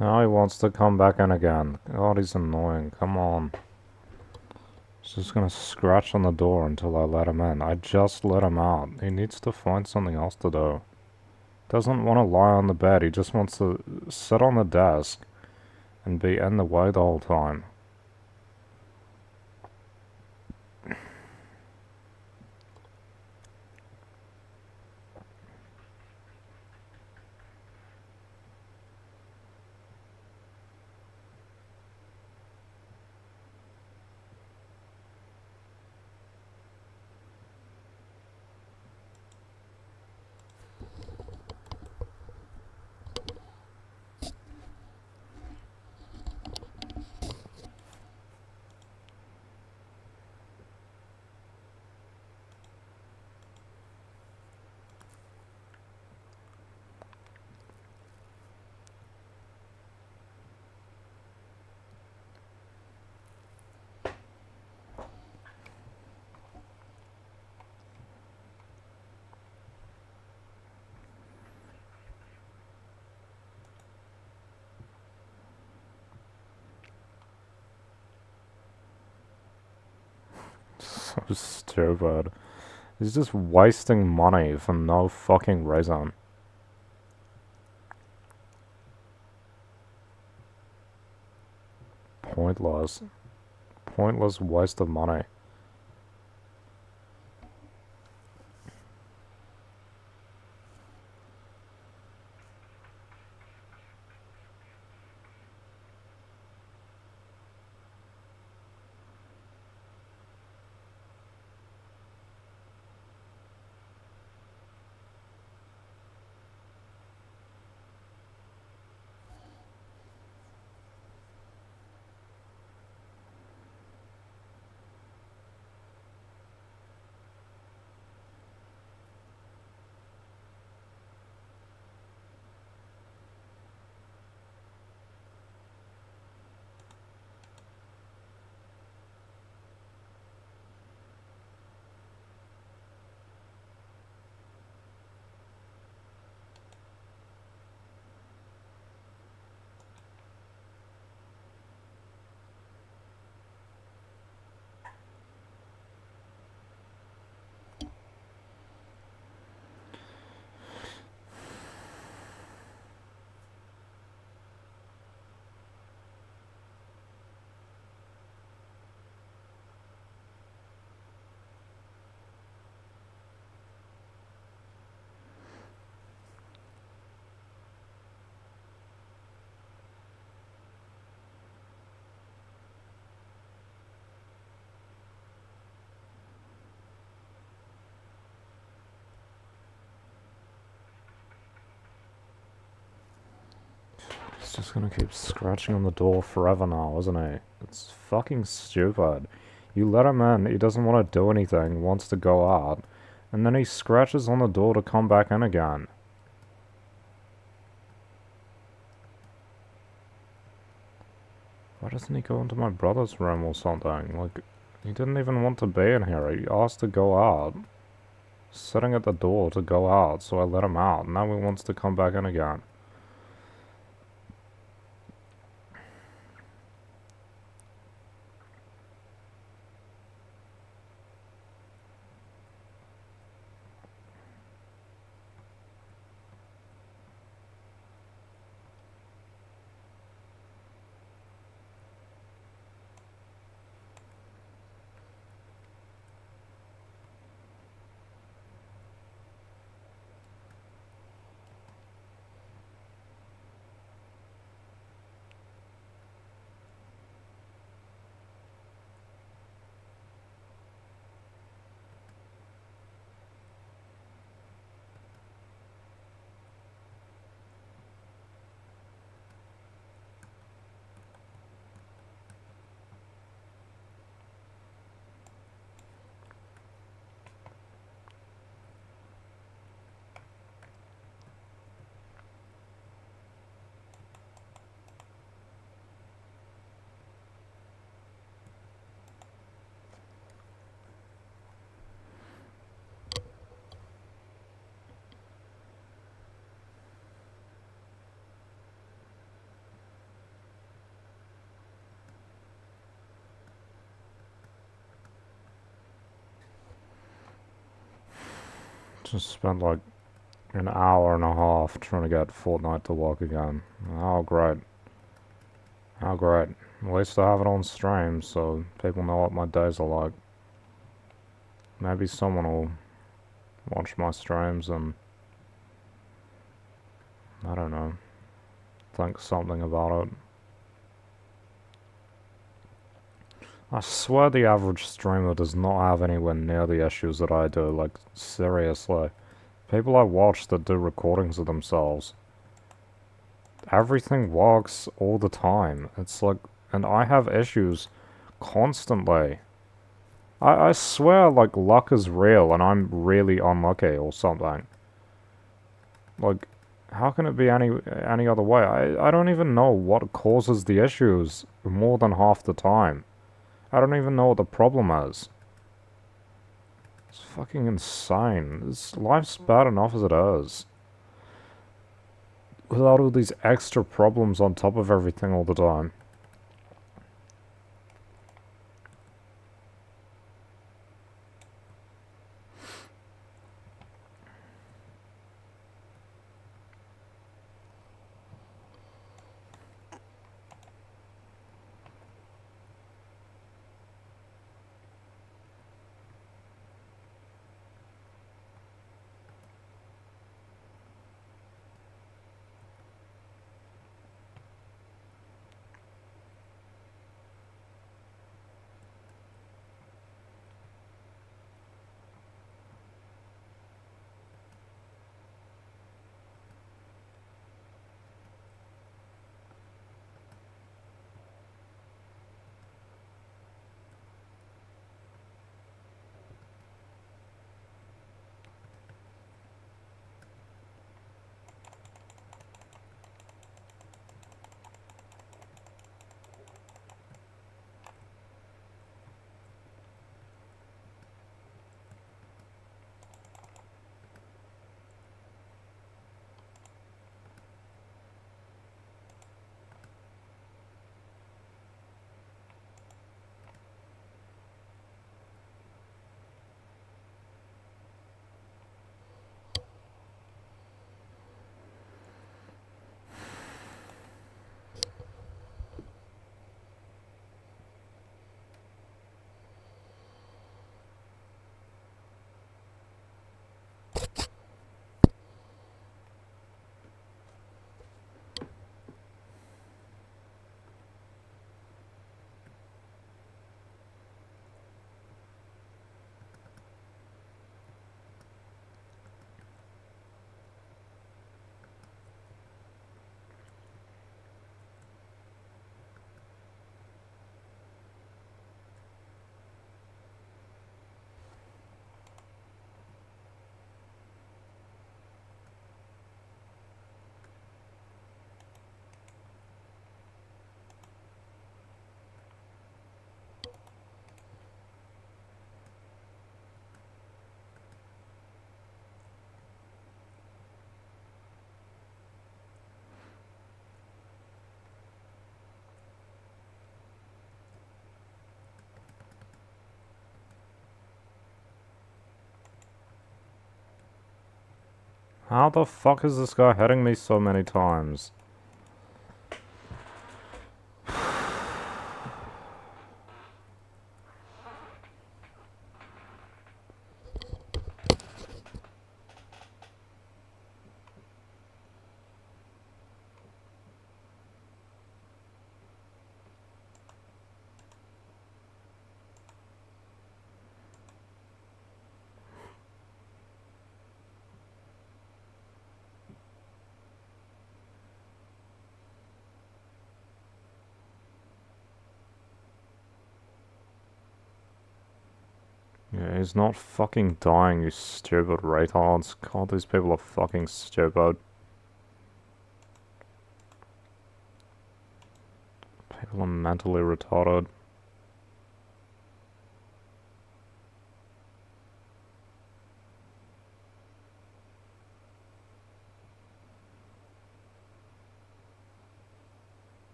Now he wants to come back in again. God, he's annoying. Come on. He's just gonna scratch on the door until I let him in. I just let him out. He needs to find something else to do. Doesn't want to lie on the bed. He just wants to sit on the desk and be in the way the whole time. So stupid. He's just wasting money for no fucking reason. Pointless. Pointless waste of money. He's just gonna keep scratching on the door forever now, isn't he? It's fucking stupid. You let him in, he doesn't want to do anything, wants to go out, and then he scratches on the door to come back in again. Why doesn't he go into my brother's room or something? Like, he didn't even want to be in here. He asked to go out. Sitting at the door to go out, so I let him out. Now he wants to come back in again. Just spent like an hour and a half trying to get Fortnite to work again. Oh, great. How great. At least I have it on stream, so people know what my days are like. Maybe someone will watch my streams and, I don't know, think something about it. I swear the average streamer does not have anywhere near the issues that I do, like, seriously. People I watch that do recordings of themselves, everything works all the time. It's like, and I have issues constantly. I swear, like, luck is real and I'm really unlucky or something. Like, how can it be any other way? I don't even know what causes the issues more than half the time. I don't even know what the problem is. It's fucking insane. Life's bad enough as it is. Without all these extra problems on top of everything all the time. How the fuck is this guy hitting me so many times? Yeah, he's not fucking dying, you stupid retards. God, these people are fucking stupid. People are mentally retarded.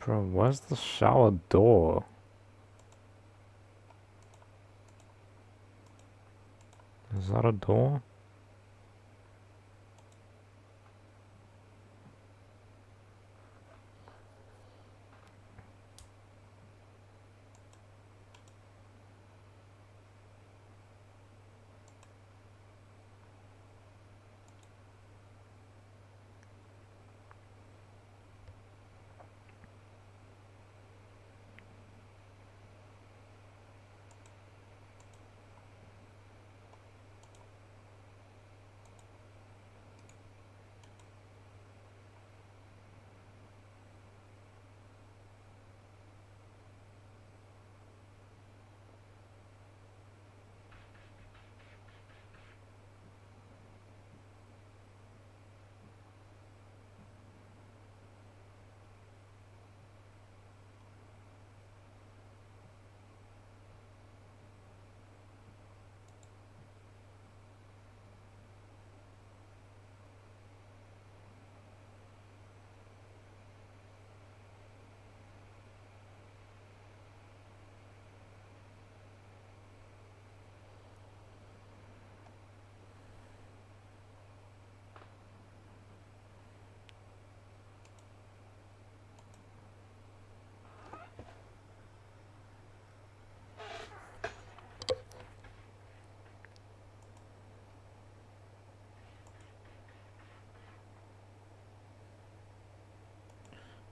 Bro, where's the shower door? Is that a door?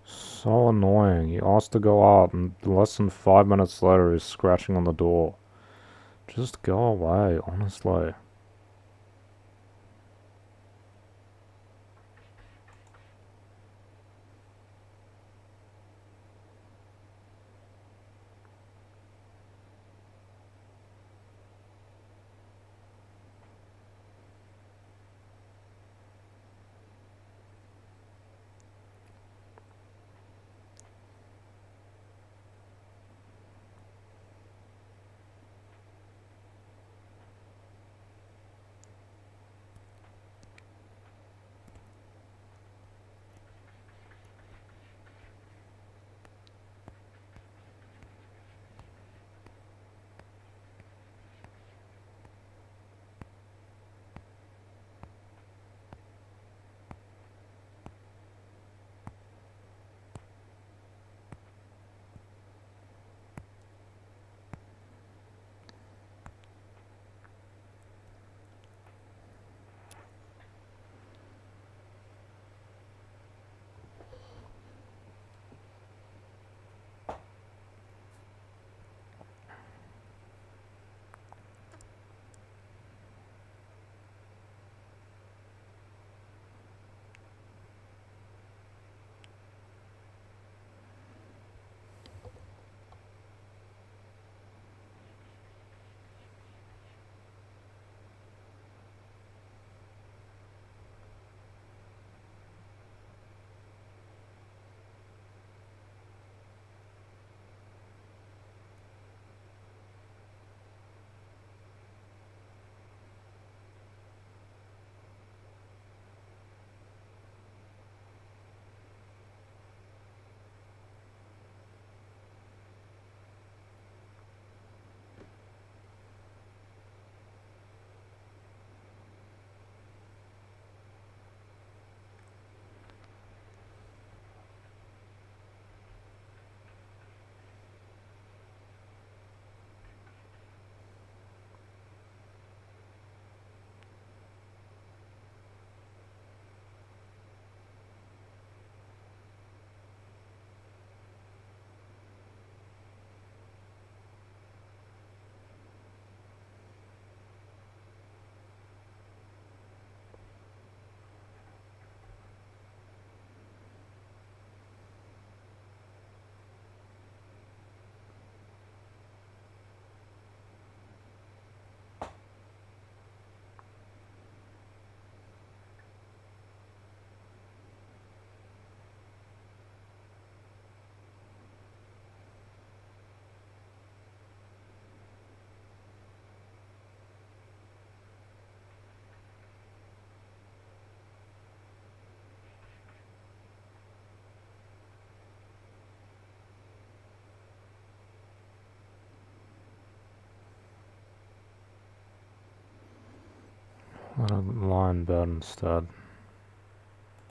So annoying. He asked to go out, and less than 5 minutes later, he's scratching on the door. Just go away, honestly. Let a lie in bed instead.